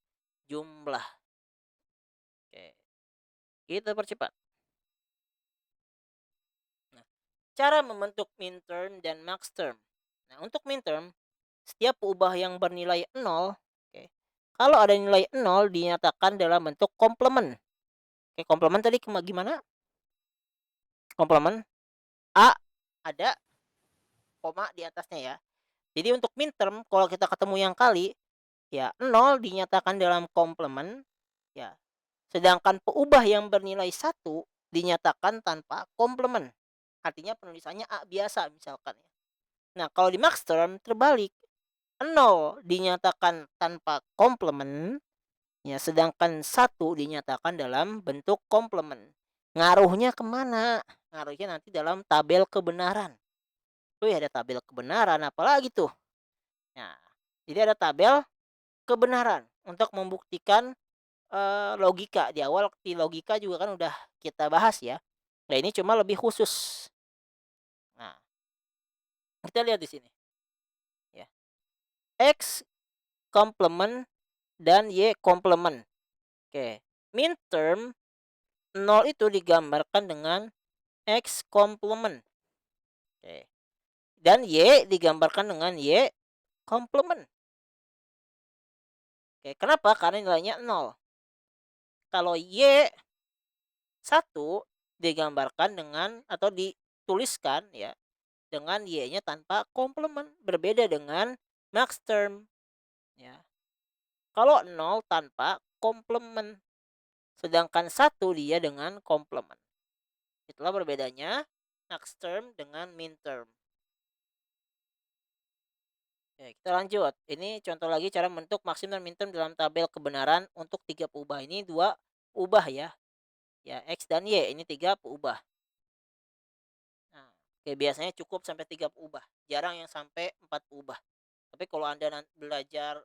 jumlah. Oke. Kita percepat. Nah, cara membentuk min term dan max term. Nah, untuk min term, setiap peubah yang bernilai 0, oke. Kalau ada nilai 0 dinyatakan dalam bentuk komplement. Oke, komplement tadi gimana? Komplement A ada koma di atasnya ya. Jadi untuk min term kalau kita ketemu yang kali ya 0 dinyatakan dalam komplement ya. Sedangkan peubah yang bernilai 1 dinyatakan tanpa komplement. Artinya penulisannya A biasa misalkan ya. Nah, kalau di max term terbalik. 0 dinyatakan tanpa komplement ya, sedangkan 1 dinyatakan dalam bentuk komplement. Ngaruhnya kemana? Ngaruhnya nanti dalam tabel kebenaran. Tuh ya ada tabel kebenaran apalagi tuh. Nah, jadi ada tabel kebenaran untuk membuktikan logika. Di awal di logika juga kan udah kita bahas ya. Nah, ini cuma lebih khusus. Nah, kita lihat di sini. Ya. X komplement dan Y komplement. Oke. Min term 0 itu digambarkan dengan X komplement. Oke. Dan Y digambarkan dengan Y komplement. Oke, kenapa? Karena nilainya 0. Kalau Y 1 digambarkan dengan atau dituliskan ya dengan Y-nya tanpa komplement. Berbeda dengan max term. Ya. Kalau 0 tanpa komplement. Sedangkan 1 dia dengan komplement. Itulah berbedanya max term dengan min term. Oke, kita lanjut. Ini contoh lagi cara membentuk maksimum dan min term dalam tabel kebenaran untuk 3 peubah. Ini 2 peubah ya. Ya, X dan Y. Ini 3 peubah. Nah, oke, biasanya cukup sampai 3 peubah. Jarang yang sampai 4 peubah. Tapi kalau Anda belajar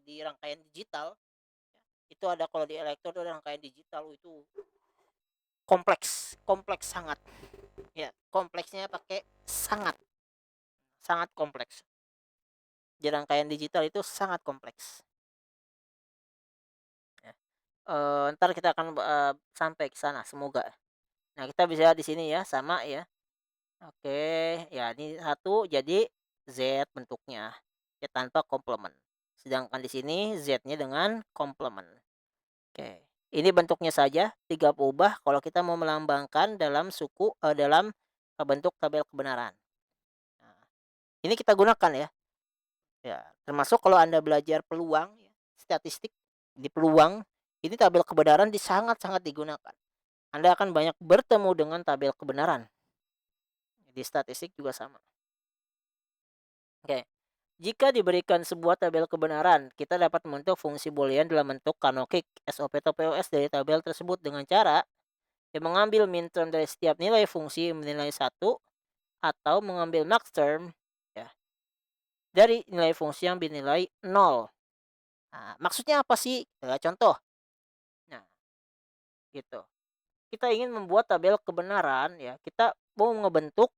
di rangkaian digital, itu ada kalau di elektro itu ada rangkaian digital itu kompleks sangat. Ya, kompleksnya pakai sangat kompleks. Di rangkaian digital itu sangat kompleks. Ya. Ntar kita akan sampai ke sana semoga. Nah, kita bisa di sini ya, sama ya. Oke, ya ini 1 jadi Z bentuknya. Ya tanpa komplement. Sedangkan di sini Z-nya dengan komplement. Oke. Ini bentuknya saja 3 peubah kalau kita mau melambangkan dalam dalam bentuk tabel kebenaran. Nah, ini kita gunakan ya. Ya, termasuk kalau Anda belajar peluang ya, statistik di peluang, ini tabel kebenaran sangat-sangat digunakan. Anda akan banyak bertemu dengan tabel kebenaran. Di statistik juga sama. Oke. Jika diberikan sebuah tabel kebenaran, kita dapat membentuk fungsi boolean dalam bentuk canonical, SOP atau POS dari tabel tersebut dengan cara mengambil min term dari setiap nilai fungsi menilai 1 atau mengambil max term ya, dari nilai fungsi yang dinilai 0. Nah, maksudnya apa sih? Contoh. Nah, gitu. Kita ingin membuat tabel kebenaran ya, kita mau ngebentuk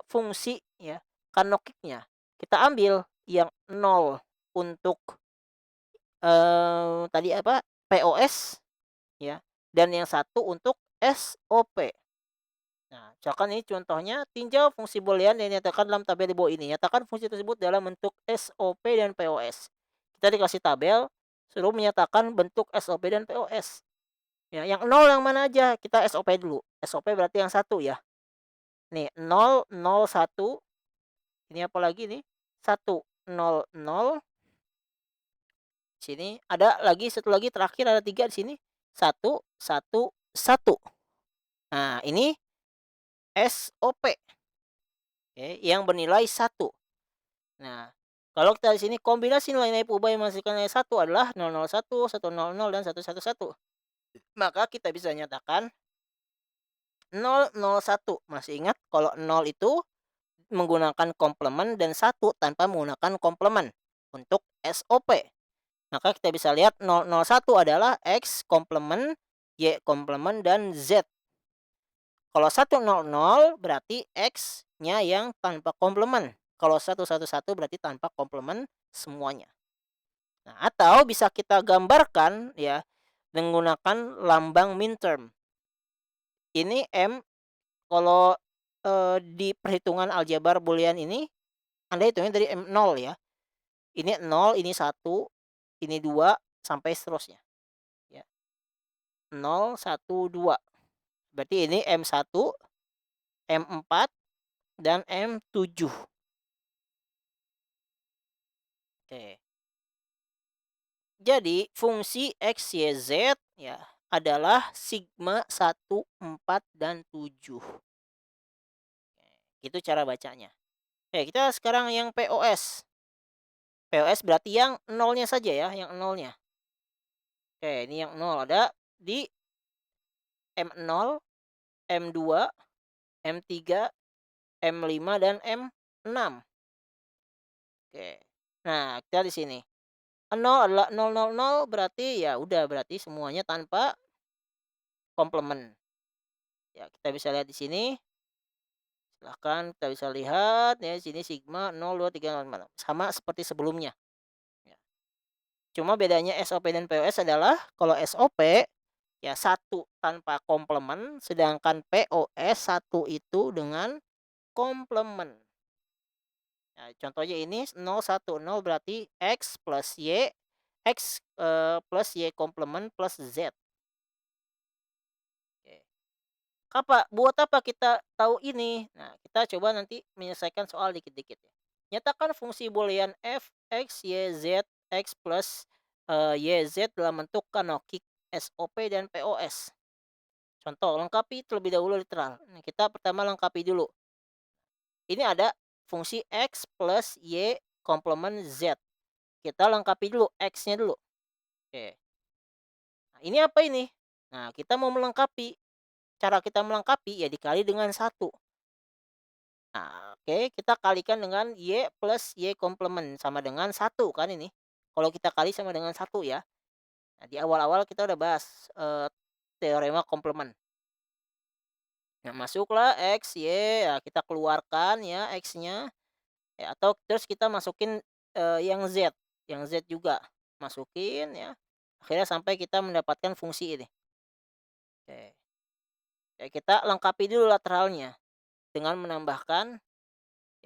fungsi ya, canonical-nya. Kita ambil yang 0 untuk tadi apa? POS ya, dan yang 1 untuk SOP. Nah, misalkan ini contohnya tinjau fungsi boolean yang dinyatakan dalam tabel di bawah ini. Nyatakan fungsi tersebut dalam bentuk SOP dan POS. Kita dikasih tabel, suruh menyatakan bentuk SOP dan POS. Ya, yang 0 yang mana aja? Kita SOP dulu. SOP berarti yang 1 ya. Nih, 0, 0, 1. Ini apa lagi nih? 1, 0, 0. Sini ada lagi satu lagi terakhir ada 3 di sini. 1, 1, 1. Nah, ini SOP. Oke, yang bernilai 1. Nah, kalau kita di sini kombinasi nilai-nilai peubah yang menghasilkan nilai 1 adalah 001, 100, dan 111. Maka kita bisa nyatakan 001. Masih ingat kalau 0 itu menggunakan komplement dan 1 tanpa menggunakan komplement untuk SOP. Maka kita bisa lihat 001 adalah X komplement, Y komplement, dan Z. Kalau 100 berarti X-nya yang tanpa komplement. Kalau 111 berarti tanpa komplement semuanya. Nah, atau bisa kita gambarkan ya menggunakan lambang min term. Ini M kalau di perhitungan aljabar boolean ini Anda hitungnya dari M0 ya. Ini 0, ini 1, ini 2 sampai seterusnya. Ya. 0, 1, 2. Berarti ini M1, M4, dan M7. Oke. Jadi fungsi X, Y, Z ya adalah sigma 1, 4, dan 7. Itu cara bacanya. Oke, kita sekarang yang POS. POS berarti yang nolnya saja ya, yang nolnya. Oke, ini yang 0 ada di M0, M2, M3, M5, dan M6. Oke. Nah, kita di sini. 0 adalah 000 berarti ya udah berarti semuanya tanpa komplement. Ya, kita bisa lihat di sini. Silahkan kita bisa lihat ya sini sigma 0, 2, 3, 0, 5. Sama seperti sebelumnya. Ya. Cuma bedanya SOP dan POS adalah kalau SOP ya 1 tanpa komplement, sedangkan POS 1 itu dengan komplement. Nah, contohnya ini 010 berarti X plus Y, X plus Y komplement plus Z. Oke. Buat apa kita tahu ini? Nah, kita coba nanti menyelesaikan soal dikit-dikit ya. Nyatakan fungsi boolean f, x, y, z, x plus y, z dalam bentuk canonical, SOP, dan POS. Contoh, lengkapi terlebih dahulu literal. Nah, kita pertama lengkapi dulu. Ini ada fungsi x plus y komplement z. Kita lengkapi dulu x-nya dulu. Oke. Nah, ini apa ini? Nah, kita mau melengkapi. Cara kita melengkapi ya dikali dengan 1. Nah, oke, kita kalikan dengan y plus y komplement sama dengan 1 kan ini. Kalau kita kali sama dengan 1 ya. Nah, di awal-awal kita udah bahas teorema komplement. Nah, masuklah x, y, ya kita keluarkan ya x-nya. Ya, atau terus kita masukin yang z juga. Masukin ya. Akhirnya sampai kita mendapatkan fungsi ini. Oke. Ya, kita lengkapi dulu lateralnya dengan menambahkan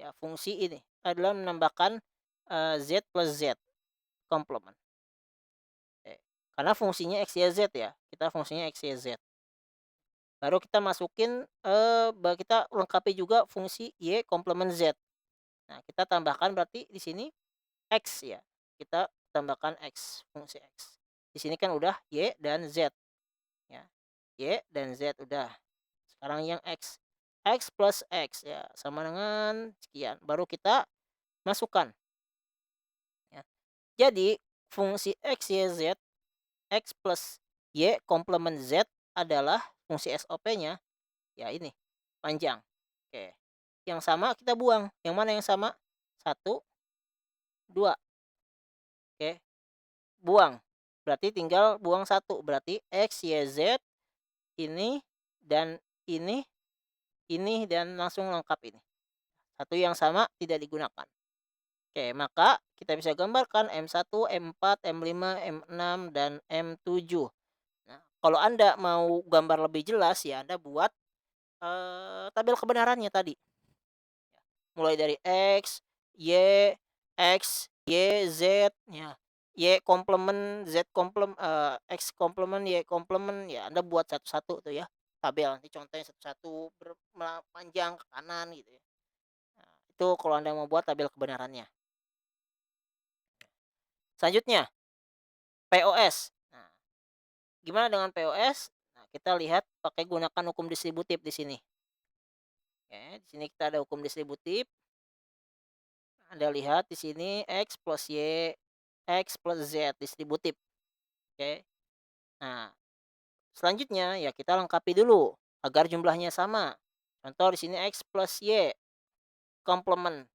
ya fungsi ini adalah menambahkan z plus z komplement. Karena fungsinya x, y, z ya. Kita fungsinya x, y, z. Baru kita masukin kita lengkapi juga fungsi y komplement z. Nah, kita tambahkan berarti di sini x ya. Kita tambahkan x, fungsi x. Di sini kan udah y dan z. Ya. Y dan z udah. Sekarang yang x. X plus x ya sama dengan sekian. Baru kita masukkan. Ya. Jadi fungsi x, y, z, x plus y komplement z adalah fungsi SOP-nya ya ini panjang. Oke. Yang sama kita buang. Yang mana yang sama? 1, 2. Oke. Buang. Berarti tinggal buang 1. Berarti x, y, z ini dan ini dan langsung lengkap ini. Satu yang sama tidak digunakan. Oke, maka kita bisa gambarkan M1, M4, M5, M6, dan M7. Nah, kalau Anda mau gambar lebih jelas ya Anda buat tabel kebenarannya tadi. Mulai dari X, Y, Z, ya. Y komplement, Z komplement, X komplement, Y komplement, ya Anda buat satu-satu tuh ya. Tabel nanti contohnya satu-satu panjang ke kanan gitu ya. Nah, itu kalau Anda mau buat tabel kebenarannya. Selanjutnya, POS. Nah, gimana dengan POS? Nah, kita lihat pakai gunakan hukum distributif di sini. Oke, di sini kita ada hukum distributif. Anda lihat di sini X plus Y, X plus Z distributif. Oke. Nah, selanjutnya ya kita lengkapi dulu agar jumlahnya sama. Contoh di sini X plus Y komplement.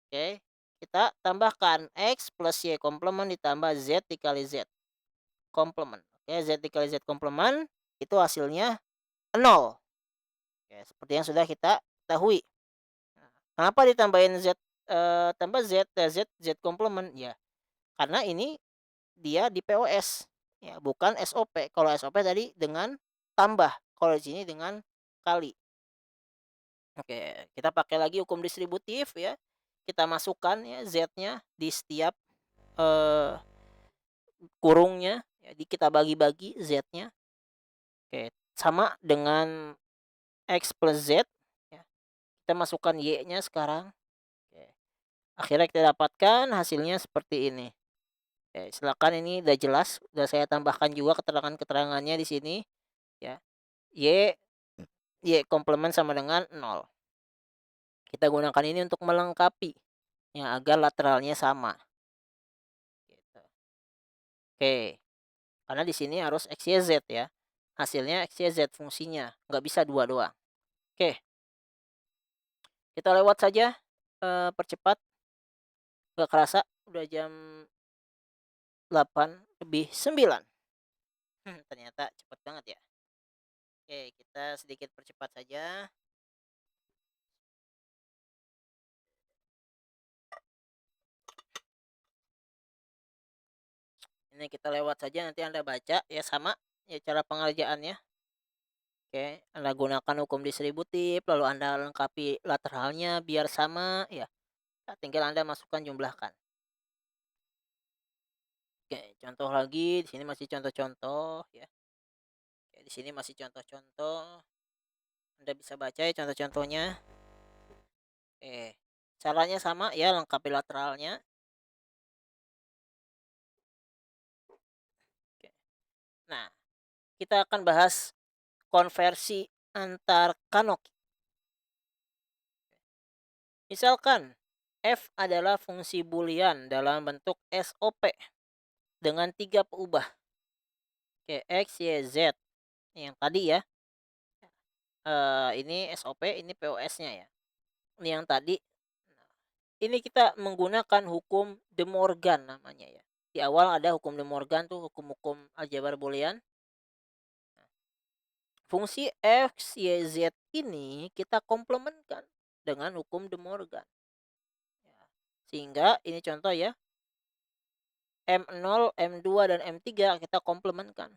Oke. Kita tambahkan X plus Y komplement ditambah Z dikali Z komplement. Oke, Z dikali Z komplement itu hasilnya 0. Oke, seperti yang sudah kita ketahui. Nah, kenapa ditambahin Z tambah Z, Z komplement? Ya, karena ini dia di POS ya, bukan SOP. Kalau SOP tadi dengan tambah, kalau di sini dengan kali. Oke, kita pakai lagi hukum distributif ya. Kita masukkan ya Z-nya di setiap kurungnya. Jadi kita bagi-bagi Z-nya. Oke, sama dengan X plus Z. Ya. Kita masukkan Y-nya sekarang. Oke. Akhirnya kita dapatkan hasilnya seperti ini. Oke, silakan ini udah jelas, udah saya tambahkan juga keterangan-keterangannya di sini ya. Y komplement sama dengan 0. Kita gunakan ini untuk melengkapi ya agar lateralnya sama. Gitu. Oke. Karena di sini harus X, Y, Z ya. Hasilnya X, Y, Z fungsinya, nggak bisa 2 doang. Oke. Kita lewat saja percepat. Nggak kerasa udah jam 8:09. Ternyata cepat banget ya. Oke, kita sedikit percepat saja. Ini kita lewat saja, nanti Anda baca ya sama ya cara pengerjaannya. Oke, Anda gunakan hukum distributif, lalu Anda lengkapi lateralnya biar sama ya. Nah, tinggal Anda masukkan jumlahkan. Oke, contoh lagi di sini masih contoh-contoh ya. Oke, di sini masih contoh-contoh. Anda bisa baca ya contoh-contohnya. Caranya sama ya, lengkapi lateralnya. Nah, kita akan bahas konversi antar kanoki. Misalkan f adalah fungsi boolean dalam bentuk SOP dengan 3 peubah. X, Y, Z. Yang tadi ya. Ini SOP, ini POS-nya ya. Ini yang tadi. Ini kita menggunakan hukum De Morgan namanya ya. Di awal ada hukum De Morgan tuh, hukum-hukum aljabar boolean. Fungsi X, Y, Z ini kita komplementkan dengan hukum De Morgan. Sehingga ini contoh ya. M0, M2, dan M3 kita komplementkan.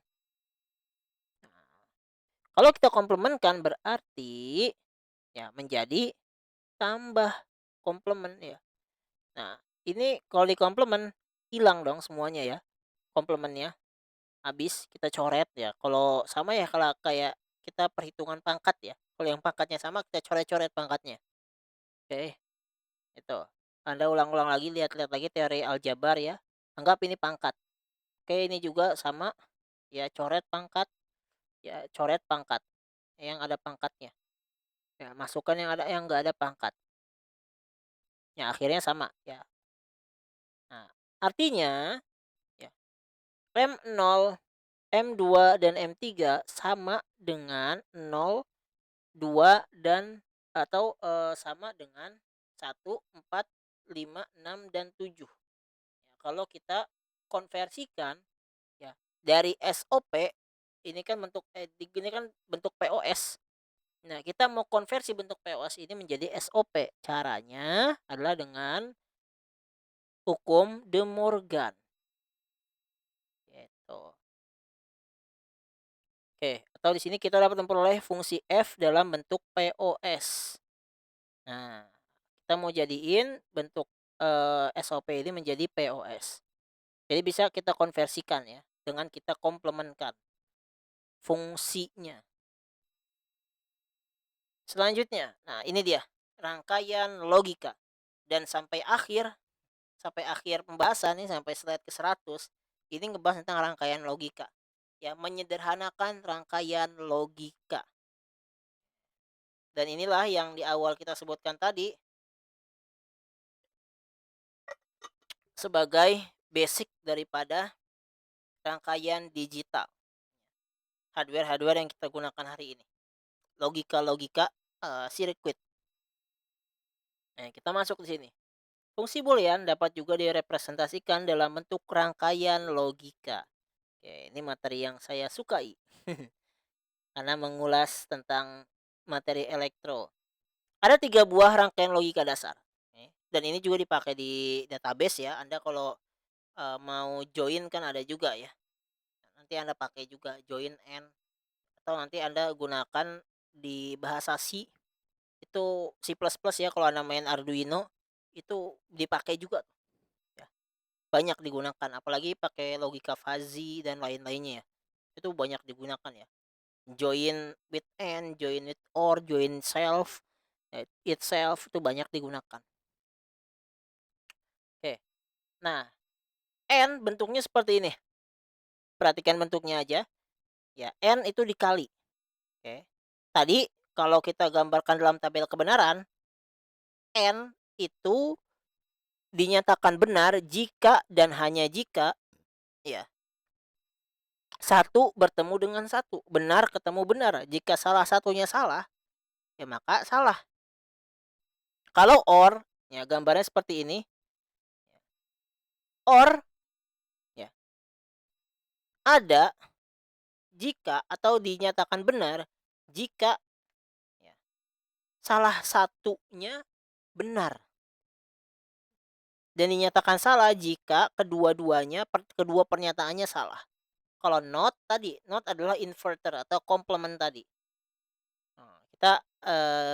Kalau kita komplementkan berarti ya menjadi tambah komplement ya. Nah, ini kalau di komplement hilang dong semuanya ya. Komplementnya habis kita coret ya. Kalau sama ya kalau kayak kita perhitungan pangkat ya. Kalau yang pangkatnya sama kita coret-coret pangkatnya. Oke. Itu. Anda ulang-ulang lagi, lihat-lihat lagi teori aljabar ya. Anggap ini pangkat. Oke, ini juga sama ya, coret pangkat. Ya, coret pangkat yang ada pangkatnya. Ya, masukkan yang enggak ada pangkat. Ya, akhirnya sama ya. Nah, artinya ya, M0, M2, dan M3 sama dengan 0, 2, dan atau sama dengan 1, 4, 5, 6, dan 7. Ya, kalau kita konversikan ya dari SOP ini kan bentuk ini kan bentuk POS. Nah, kita mau konversi bentuk POS ini menjadi SOP. Caranya adalah dengan hukum De Morgan. Gitu. Oke, atau di sini kita dapat memperoleh fungsi f dalam bentuk POS. Nah, kita mau jadiin bentuk SOP ini menjadi POS. Jadi bisa kita konversikan ya dengan kita komplementkan fungsinya. Selanjutnya, nah ini dia rangkaian logika. Dan sampai akhir pembahasan nih, sampai slide ke-100 ini ngebahas tentang rangkaian logika. Ya, menyederhanakan rangkaian logika. Dan inilah yang di awal kita sebutkan tadi sebagai basic daripada rangkaian digital. Hardware-hardware yang kita gunakan hari ini. Logika-logika sirkuit. Nah, kita masuk di sini. Fungsi boolean dapat juga direpresentasikan dalam bentuk rangkaian logika. Oke, ini materi yang saya sukai. Karena mengulas tentang materi elektro. Ada 3 buah rangkaian logika dasar. Dan ini juga dipakai di database ya. Anda kalau mau join kan ada juga ya. Nanti Anda pakai juga join and, atau nanti Anda gunakan di bahasa C. Itu C++ ya, kalau Anda main Arduino itu dipakai juga ya. Banyak digunakan, apalagi pakai logika fuzzy dan lain-lainnya ya. Itu banyak digunakan ya. Join with and, join with or, join self, itself itu banyak digunakan. Oke. Nah, and bentuknya seperti ini. Perhatikan bentuknya aja. Ya, n itu dikali. Oke. Tadi kalau kita gambarkan dalam tabel kebenaran, n itu dinyatakan benar jika dan hanya jika ya satu bertemu dengan satu, benar ketemu benar. Jika salah satunya salah, ya maka salah. Kalau or, ya gambarnya seperti ini. Or ya ada jika atau dinyatakan benar jika ya, salah satunya benar. Dan dinyatakan salah jika kedua pernyataannya salah. Kalau not tadi, not adalah inverter atau komplement tadi. Nah, kita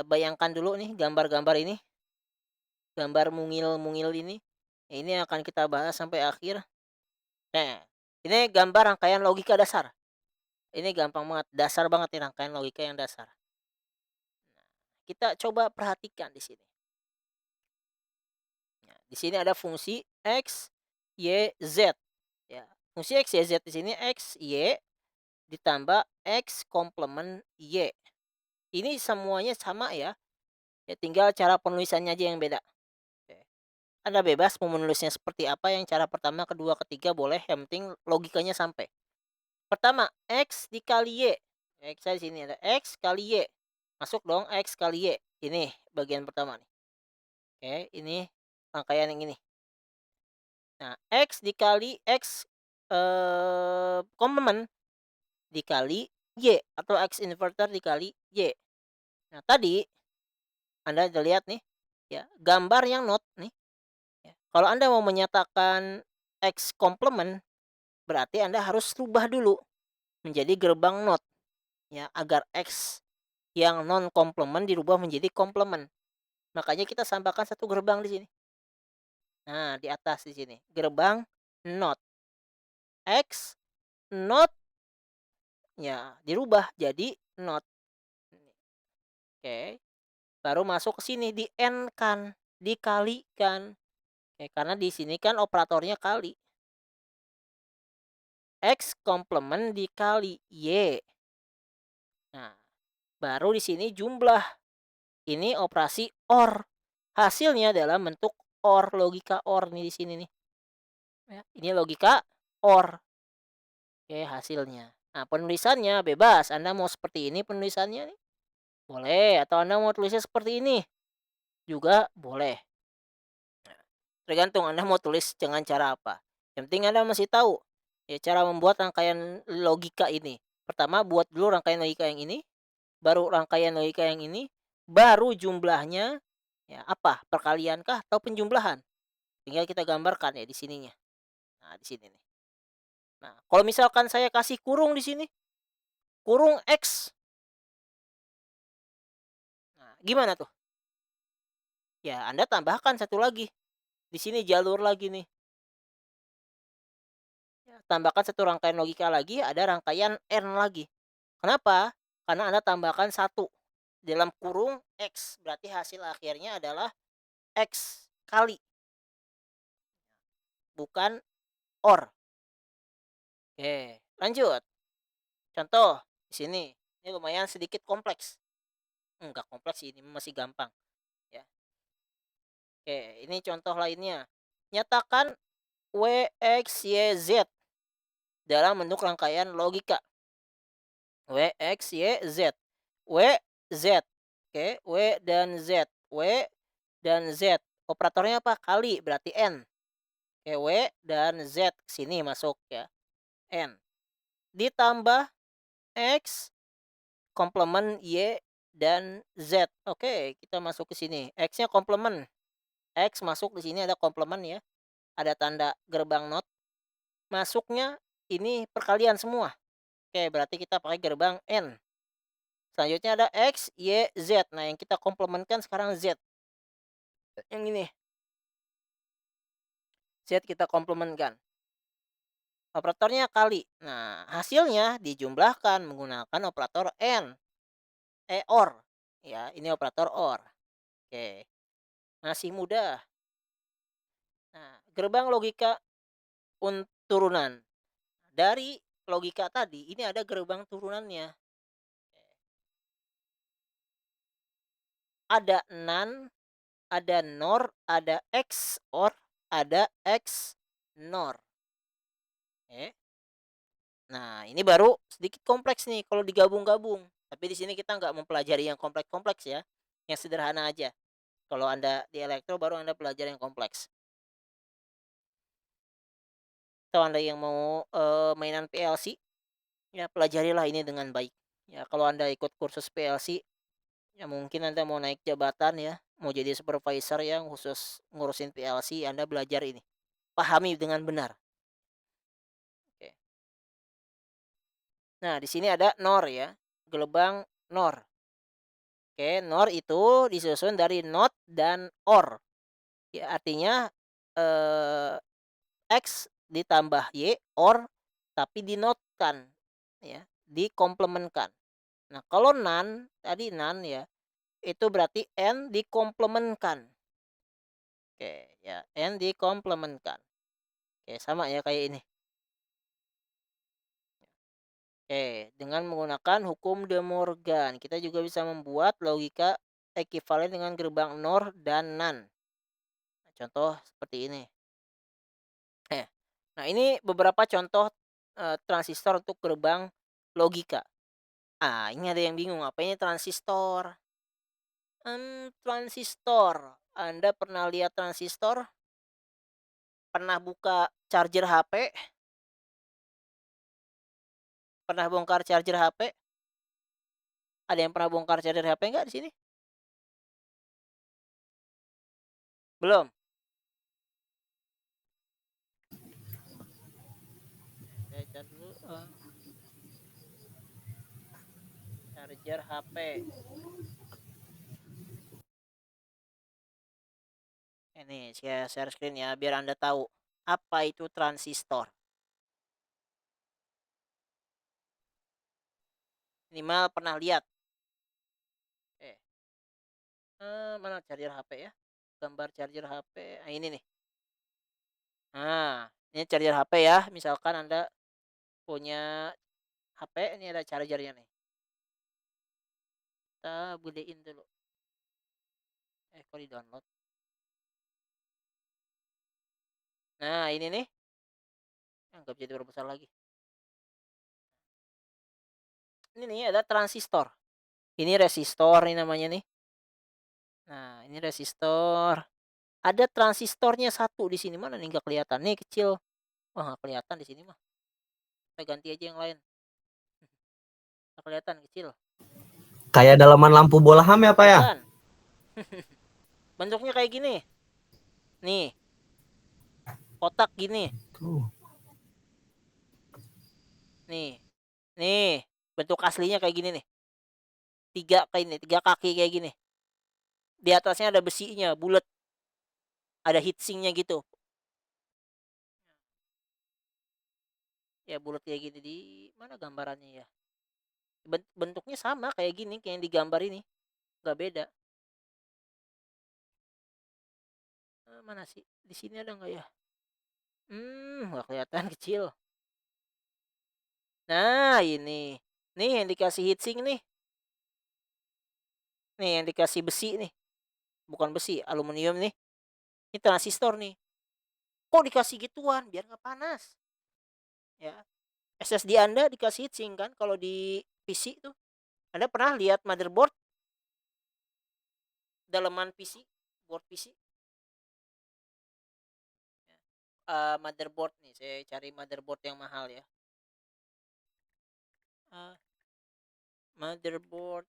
bayangkan dulu nih gambar-gambar ini. Gambar mungil-mungil ini. Ini akan kita bahas sampai akhir. Nah, ini gambar rangkaian logika dasar. Ini gampang banget, dasar banget nih rangkaian logika yang dasar. kita coba perhatikan di sini. Nah, di sini ada fungsi X, Y, Z. Ya, fungsi X, Y, Z di sini X, Y ditambah X komplement Y. Ini semuanya sama ya. Ya tinggal cara penulisannya aja yang beda. Oke. Anda bebas mau menulisnya seperti apa, yang cara pertama, kedua, ketiga boleh, yang penting logikanya sampai. Pertama, X dikali Y. X di sini ada X kali Y. Masuk dong X kali Y. Ini bagian pertama nih. Oke, ini rangkaian yang ini. Nah, X dikali X komplement dikali Y atau X inverter dikali Y. Nah, tadi Anda udah lihat nih ya, gambar yang not nih. Ya. Kalau Anda mau menyatakan X komplement, berarti Anda harus rubah dulu menjadi gerbang not ya, agar X yang non komplement dirubah menjadi komplement. Makanya kita tambahkan satu gerbang di sini. Nah, di atas di sini gerbang not. X not ya dirubah jadi not. Oke. Baru masuk ke sini di n kan, dikalikan. Oke, karena di sini kan operatornya kali. X komplement dikali Y. Nah, baru di sini jumlah. Ini operasi OR. Hasilnya dalam bentuk OR, logika OR nih di sini nih. Ya, ini logika OR. Oke, hasilnya. Nah, penulisannya bebas. Anda mau seperti ini penulisannya nih, boleh. Atau Anda mau tulisnya seperti ini, juga boleh. Tergantung Anda mau tulis dengan cara apa. Yang penting Anda masih tahu ya cara membuat rangkaian logika ini. Pertama, buat dulu rangkaian logika yang ini, baru rangkaian logika yang ini, baru jumlahnya ya apa? Perkalian kah atau penjumlahan? Tinggal kita gambarkan ya di sininya. Nah, di sini nih. Nah, kalau misalkan saya kasih kurung di sini, kurung X. Nah, gimana tuh? Ya, Anda tambahkan satu lagi. Di sini jalur lagi nih. Ya, tambahkan satu rangkaian logika lagi, ada rangkaian N lagi. Kenapa? Karena Anda tambahkan satu dalam kurung X. Berarti hasil akhirnya adalah X kali. Bukan OR. Oke, lanjut. Contoh di sini. Ini lumayan sedikit kompleks. Enggak kompleks sih, ini masih gampang. Ya. Oke, ini contoh lainnya. Nyatakan W, X, Y, Z dalam bentuk rangkaian logika. W, X, Y, Z. W, Z. Oke, W dan Z. W dan Z. Operatornya apa? Kali, berarti N. Oke, W dan Z sini masuk ya. N. Ditambah X komplement Y dan Z. Oke, kita masuk ke sini. X-nya komplement. X masuk di sini ada komplement ya. Ada tanda gerbang not. Masuknya ini perkalian semua. Oke, berarti kita pakai gerbang N. Selanjutnya ada X, Y, Z. Nah, yang kita komplementkan sekarang Z. Yang ini. Z kita komplementkan. Operatornya kali. Nah, hasilnya dijumlahkan menggunakan operator N. OR. Ya, ini operator OR. Oke. Masih mudah. Nah, gerbang logika turunan. Dari logika tadi, ini ada gerbang turunannya. Ada NAND, ada NOR, ada XOR, ada XNOR. Oke. Nah, ini baru sedikit kompleks nih kalau digabung-gabung. Tapi di sini kita nggak mempelajari yang kompleks-kompleks ya. Yang sederhana aja. Kalau Anda di elektro baru Anda pelajari yang kompleks. Atau Anda yang mau mainan PLC, ya pelajarilah ini dengan baik. Ya, kalau Anda ikut kursus PLC, ya mungkin Anda mau naik jabatan ya, mau jadi supervisor yang khusus ngurusin PLC, Anda belajar ini. Pahami dengan benar. Oke. Nah, di sini ada NOR ya, gerbang NOR. Oke, NOR itu disusun dari NOT dan OR. Ya, artinya X ditambah Y, OR, tapi dinotkan, ya, dikomplementkan. Nah, kalau NAND, tadi NAND ya, itu berarti N dikomplementkan. Oke, ya, N dikomplementkan. Oke, sama ya kayak ini. Oke, dengan menggunakan hukum De Morgan, kita juga bisa membuat logika ekivalen dengan gerbang NOR dan NAND. Contoh seperti ini. Nah, ini beberapa contoh transistor untuk gerbang logika. Ini ada yang bingung, apa ini transistor? Transistor. Anda pernah lihat transistor? Pernah buka charger HP? Pernah bongkar charger HP? Ada yang pernah bongkar charger HP nggak di sini? Belum? Saya cari dulu. Charger HP. Ini saya share screen ya, biar Anda tahu apa itu transistor. Minimal pernah lihat. Mana charger HP ya? Gambar charger HP. Nah, ini nih. Nah, ini charger HP ya. Misalkan Anda punya HP, ini ada chargernya nih. Kita beliin dulu. Kok di download? Nah, ini nih. Nggak bisa diperbesar lagi. Ini nih ada transistor. Ini resistor nih namanya nih. Nah, ini resistor. Ada transistornya satu di sini, mana nih nggak kelihatan nih, kecil. Wah, nggak kelihatan di sini mah. Kita ganti aja yang lain. Nggak kelihatan, kecil. Kayak dalaman lampu bola ham ya, Pak ya? Bukan. Bentuknya kayak gini. Nih. Kotak gini. Nih. Nih, bentuk aslinya kayak gini nih. Tiga kaki kayak gini. Di atasnya ada besinya, bulat. Ada heatsinknya gitu. Ya, bulat kayak gini. Di mana gambarannya ya? Bentuknya sama kayak gini, kayak yang digambar ini. Nggak beda. Mana sih? Di sini ada nggak ya? Nggak kelihatan, kecil. Nah, ini. Nih yang dikasih heatsink nih. Nih yang dikasih besi nih. Bukan besi, aluminium nih. Ini transistor nih. Kok dikasih gituan? Biar nggak panas. Ya. SSD Anda dikasih heatsink kan kalau di PC tuh. Anda pernah lihat motherboard? Dalaman PC, board PC. Motherboard nih, saya cari motherboard yang mahal ya. Motherboard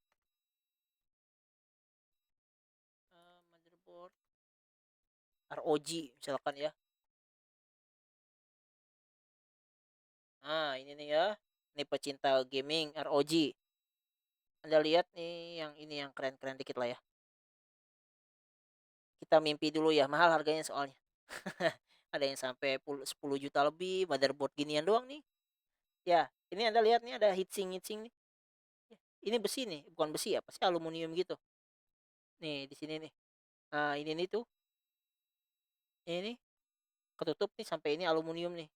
ROG misalkan ya. Nah, ini nih ya. Ini pecinta gaming ROG. Anda lihat nih yang ini yang keren-keren dikit lah ya. Kita mimpi dulu ya, mahal harganya soalnya. Ada yang sampai 10 juta lebih, motherboard ginian doang nih. Ya, ini Anda lihat nih ada heatsink nih. Ini besi nih, bukan besi ya, pasti aluminium gitu. Nih, di sini nih. Nah, ini nih tuh. Ini ketutup nih sampai ini aluminium nih.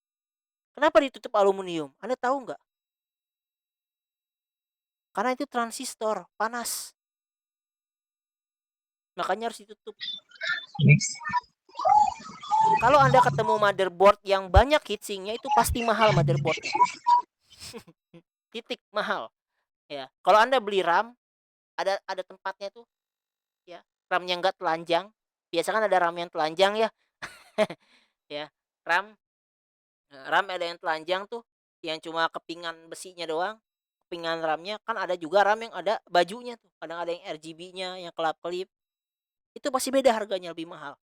Kenapa ditutup aluminium? Anda tahu nggak? Karena itu transistor, panas. Makanya harus ditutup. Kalau Anda ketemu motherboard yang banyak heatsinknya, itu pasti mahal motherboardnya. Titik, mahal. Ya, kalau Anda beli RAM, ada tempatnya tuh, ya. RAM-nya nggak telanjang. Biasa kan ada RAM yang telanjang ya. Ya, RAM ada yang telanjang tuh, yang cuma kepingan besinya doang. Kepingan RAM-nya kan ada juga RAM yang ada bajunya tuh. Kadang ada yang RGB-nya, yang kelap-kelip. Itu pasti beda harganya, lebih mahal.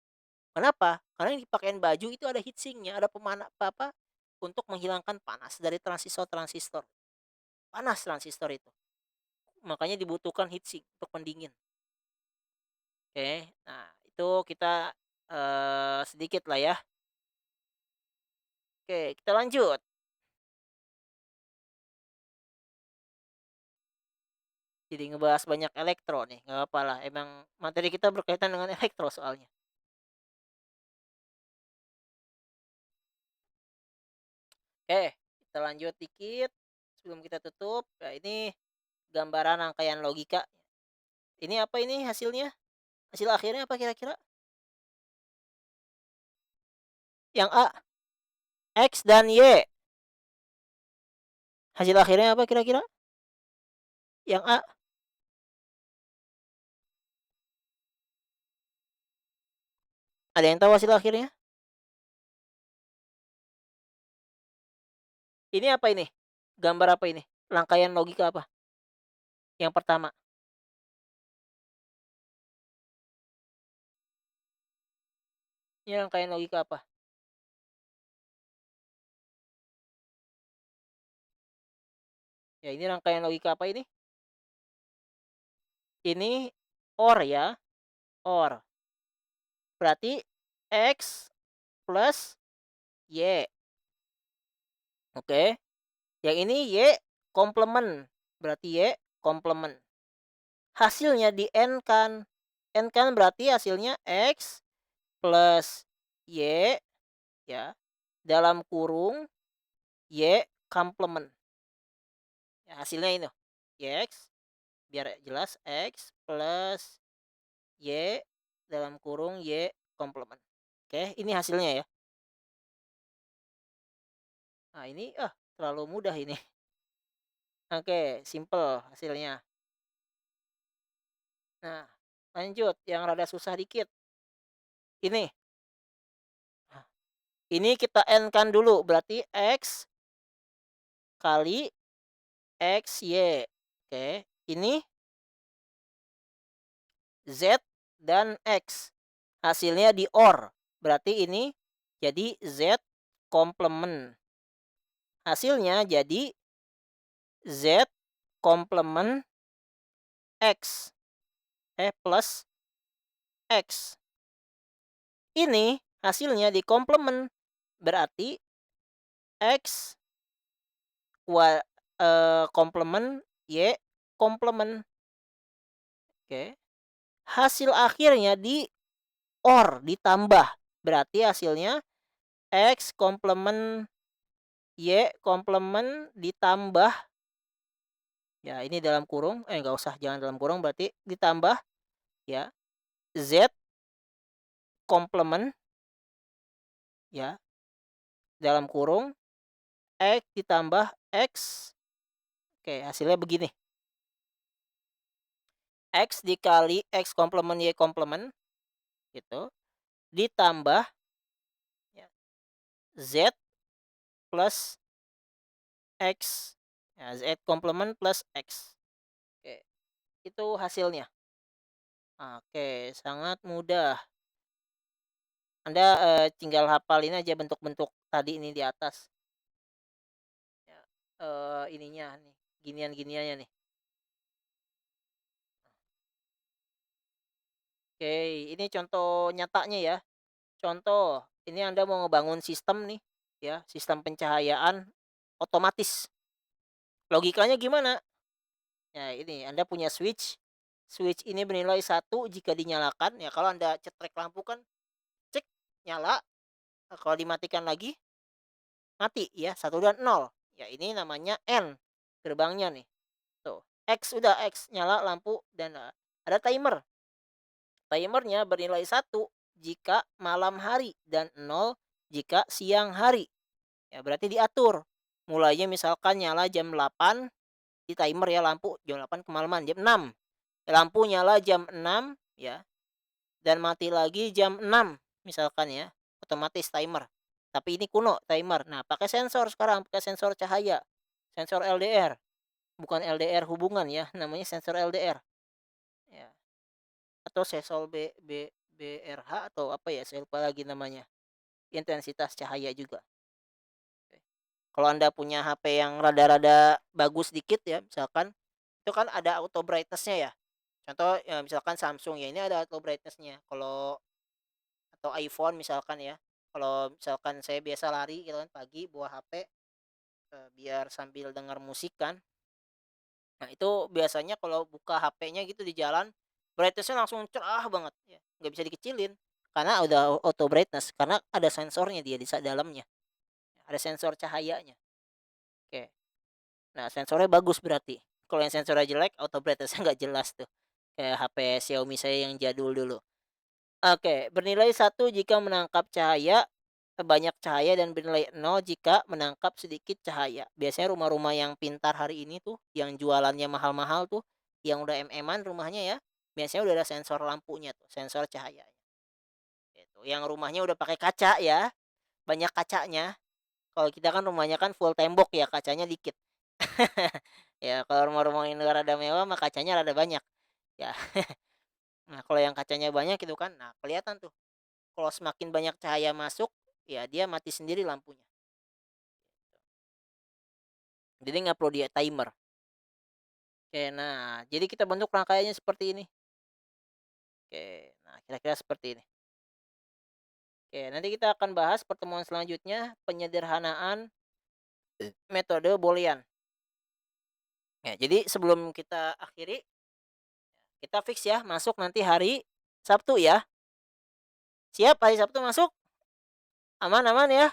Kenapa? Karena yang dipakein baju itu ada heatsinknya, ada pemana apa untuk menghilangkan panas dari transistor. Panas transistor itu. Makanya dibutuhkan heatsink untuk pendingin. Oke, nah itu kita sedikit lah ya. Oke, kita lanjut. Jadi ngebahas banyak elektro nih, nggak apa lah. Emang materi kita berkaitan dengan elektro soalnya. Oke, kita lanjut dikit sebelum kita tutup. Ya, ini gambaran rangkaian logika. Ini apa ini hasilnya? Hasil akhirnya apa kira-kira? Yang A, X dan Y. Hasil akhirnya apa kira-kira? Yang A. Ada yang tahu hasil akhirnya? Ini apa ini? Gambar apa ini? Rangkaian logika apa? Yang pertama. Ini rangkaian logika apa? Ya, ini rangkaian logika apa ini? Ini OR ya. OR. Berarti X plus Y. Oke. Yang ini Y komplement. Berarti Y komplement. Hasilnya di N kan. N kan berarti hasilnya X plus Y ya. Dalam kurung Y komplement. Ya, hasilnya ini. X biar jelas X plus Y dalam kurung Y komplement. Oke, ini hasilnya ya. Nah, ini terlalu mudah ini. Oke, simple hasilnya. Nah, lanjut yang rada susah dikit. Ini. Nah, ini kita N-kan dulu, berarti X kali XY. Oke, ini Z dan X. Hasilnya di OR. Berarti ini jadi Z komplement. Hasilnya jadi Z komplement X. Plus X. Ini hasilnya di komplement. Berarti X komplement Y komplement. Oke. Hasil akhirnya di OR, ditambah. Berarti hasilnya X komplement Y komplement ditambah. Ya, ini dalam kurung. Nggak usah, jangan dalam kurung. Berarti ditambah ya Z komplement ya dalam kurung X ditambah X. Oke, hasilnya begini. X dikali X komplement Y komplement gitu ditambah ya, Z plus X ya, Z komplement plus X. Oke, itu hasilnya. Oke, sangat mudah. Anda tinggal hafalin aja bentuk-bentuk tadi ini di atas ya, ininya nih, ginian-giniannya nih. Oke, ini contoh nyatanya ya. Contoh, ini Anda mau ngebangun sistem nih, ya, sistem pencahayaan otomatis. Logikanya gimana? Ya, ini Anda punya switch. Switch ini bernilai 1 jika dinyalakan. Ya, kalau Anda cetrek lampu kan, cek, nyala. Nah, kalau dimatikan lagi, mati ya, 1 dan 0. Ya, ini namanya N gerbangnya nih. Tuh, X udah X, nyala lampu dan ada timer. Timernya bernilai 1 jika malam hari dan 0 jika siang hari. Ya, berarti diatur. Mulainya misalkan nyala jam 8 di timer ya, lampu jam 8 kemalaman, jam 6. Lampu nyala jam 6 ya. Dan mati lagi jam 6 misalkan ya. Otomatis timer. Tapi ini kuno timer. Nah, pakai sensor sekarang, pakai sensor cahaya. Sensor LDR. Bukan LDR hubungan ya, namanya sensor LDR. Ya. Atau sensor BRH atau apa ya, saya lupa lagi namanya. Intensitas cahaya juga. Kalau Anda punya HP yang rada-rada bagus dikit ya, misalkan itu kan ada auto brightness-nya ya. Contoh ya, misalkan Samsung ya, ini ada auto brightness-nya. Kalau atau iPhone misalkan ya. Kalau misalkan saya biasa lari gitu kan pagi bawa HP biar sambil dengar musik kan. Nah, itu biasanya kalau buka HP-nya gitu di jalan, brightness-nya langsung cerah banget ya, nggak bisa dikecilin, karena udah auto brightness, karena ada sensornya dia di dalamnya, ada sensor cahayanya. Oke. Nah, sensornya bagus berarti. Kalau yang sensornya jelek, auto brightness-nya nggak jelas tuh. Kayak HP Xiaomi saya yang jadul dulu. Oke, bernilai 1 jika menangkap cahaya banyak cahaya dan bernilai 0 jika menangkap sedikit cahaya. Biasanya rumah-rumah yang pintar hari ini tuh, yang jualannya mahal-mahal tuh, yang udah MM-an rumahnya ya, biasanya udah ada sensor lampunya tuh, sensor cahaya. Gitu. Yang rumahnya udah pakai kaca ya, banyak kacanya. Kalau kita kan rumahnya kan full tembok ya, kacanya dikit. Ya, kalau rumah-rumah yang rada mewah mah kacanya rada banyak. Ya. Nah, kalau yang kacanya banyak itu kan, nah kelihatan tuh. Kalau semakin banyak cahaya masuk, ya dia mati sendiri lampunya. Jadi nggak perlu dia timer. Oke, nah jadi kita bentuk rangkaiannya seperti ini. Oke, nah kira-kira seperti ini. Oke, nanti kita akan bahas pertemuan selanjutnya penyederhanaan metode Boolean. Ya, jadi sebelum kita akhiri, kita fix ya masuk nanti hari Sabtu ya. Siap hari Sabtu masuk? Aman-aman ya?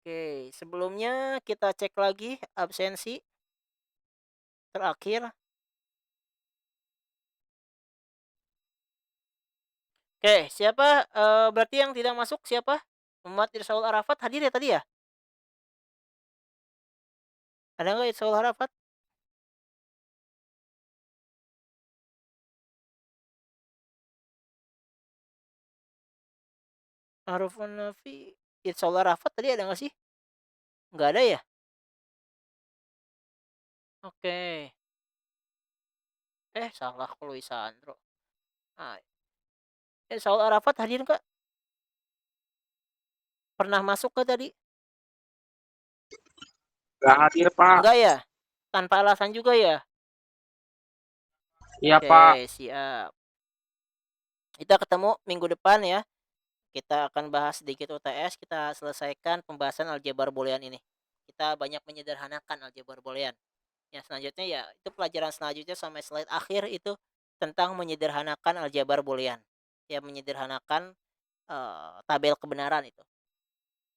Oke, sebelumnya kita cek lagi absensi terakhir. Oke, siapa berarti yang tidak masuk siapa? Muhammad Irsaul Arafat hadir ya tadi ya? Ada nggak Irsaul Arafat? Arufan Nafi, Irsaul Arafat tadi ada nggak sih? Nggak ada ya? Oke. Salah kalau Isandro. Ah, Irsaul Arafat hadir nggak? Pernah masuk ke tadi? Nggak hadir, Pak. Enggak ya? Tanpa alasan juga ya? Iya, Pak. Oke, siap. Kita ketemu minggu depan ya. Kita akan bahas sedikit UTS, kita selesaikan pembahasan aljabar boolean ini. Kita banyak menyederhanakan aljabar boolean. Yang selanjutnya ya, itu pelajaran selanjutnya sampai slide akhir itu tentang menyederhanakan aljabar boolean. Ya, menyederhanakan tabel kebenaran itu.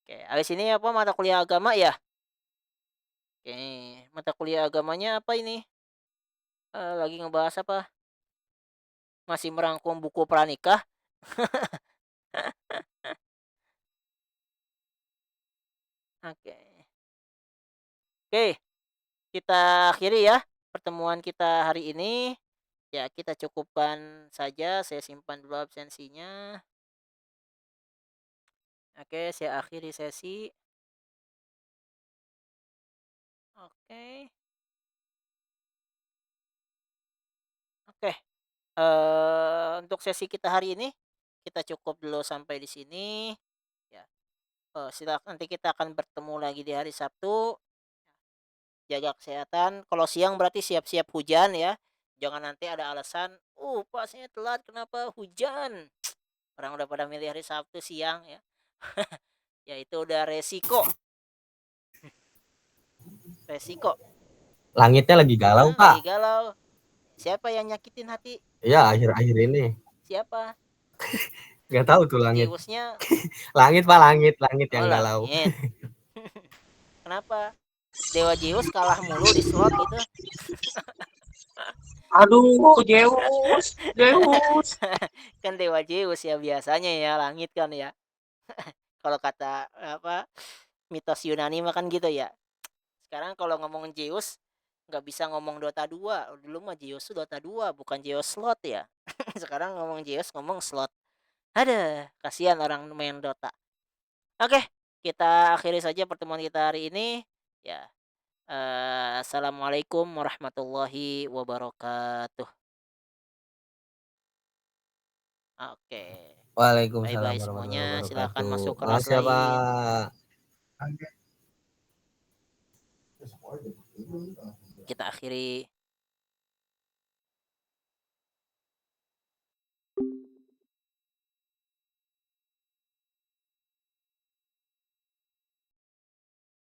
Oke, habis ini apa mata kuliah agama ya? Oke, mata kuliah agamanya apa ini? Lagi ngebahas apa? Masih merangkum buku pranikah? Oke. Oke, kita akhiri ya pertemuan kita hari ini. Ya, kita cukupkan saja. Saya simpan dulu absensinya. Oke, saya akhiri sesi. Oke. Oke. Untuk sesi kita hari ini kita cukup dulu sampai di sini. Ya. Silakan nanti kita akan bertemu lagi di hari Sabtu. Jaga kesehatan. Kalau siang berarti siap-siap hujan ya. Jangan nanti ada alasan, Pak saya telat kenapa hujan. Orang udah pada milih hari Sabtu siang ya. Ya itu udah resiko. Resiko. Langitnya lagi galau, Pak. Lagi galau. Siapa yang nyakitin hati? Iya, akhir-akhir ini. Siapa? Nggak tahu tuh langit. Zeusnya. Langit, Pak, langit yang galau. Langit. Kenapa? Dewa Zeus kalah mulu di slot gitu. Aduh, Zeus. Kan Dewa Zeus ya biasanya ya langit kan ya. Kalau kata apa mitos Yunani mah kan gitu ya. Sekarang kalau ngomong Zeus nggak bisa ngomong Dota 2. Dulu mah Zeus tuh Dota 2 bukan Zeus slot ya. Sekarang ngomong Zeus ngomong slot. Ada, kasihan orang main Dota. Oke, kita akhiri saja pertemuan kita hari ini. Ya. Assalamualaikum warahmatullahi wabarakatuh. Oke. Waalaikumsalam Bye-bye semuanya. warahmatullahi Silakan wabarakatuh. masuk kelas Makasih ya, lain. Pak. Kita akhiri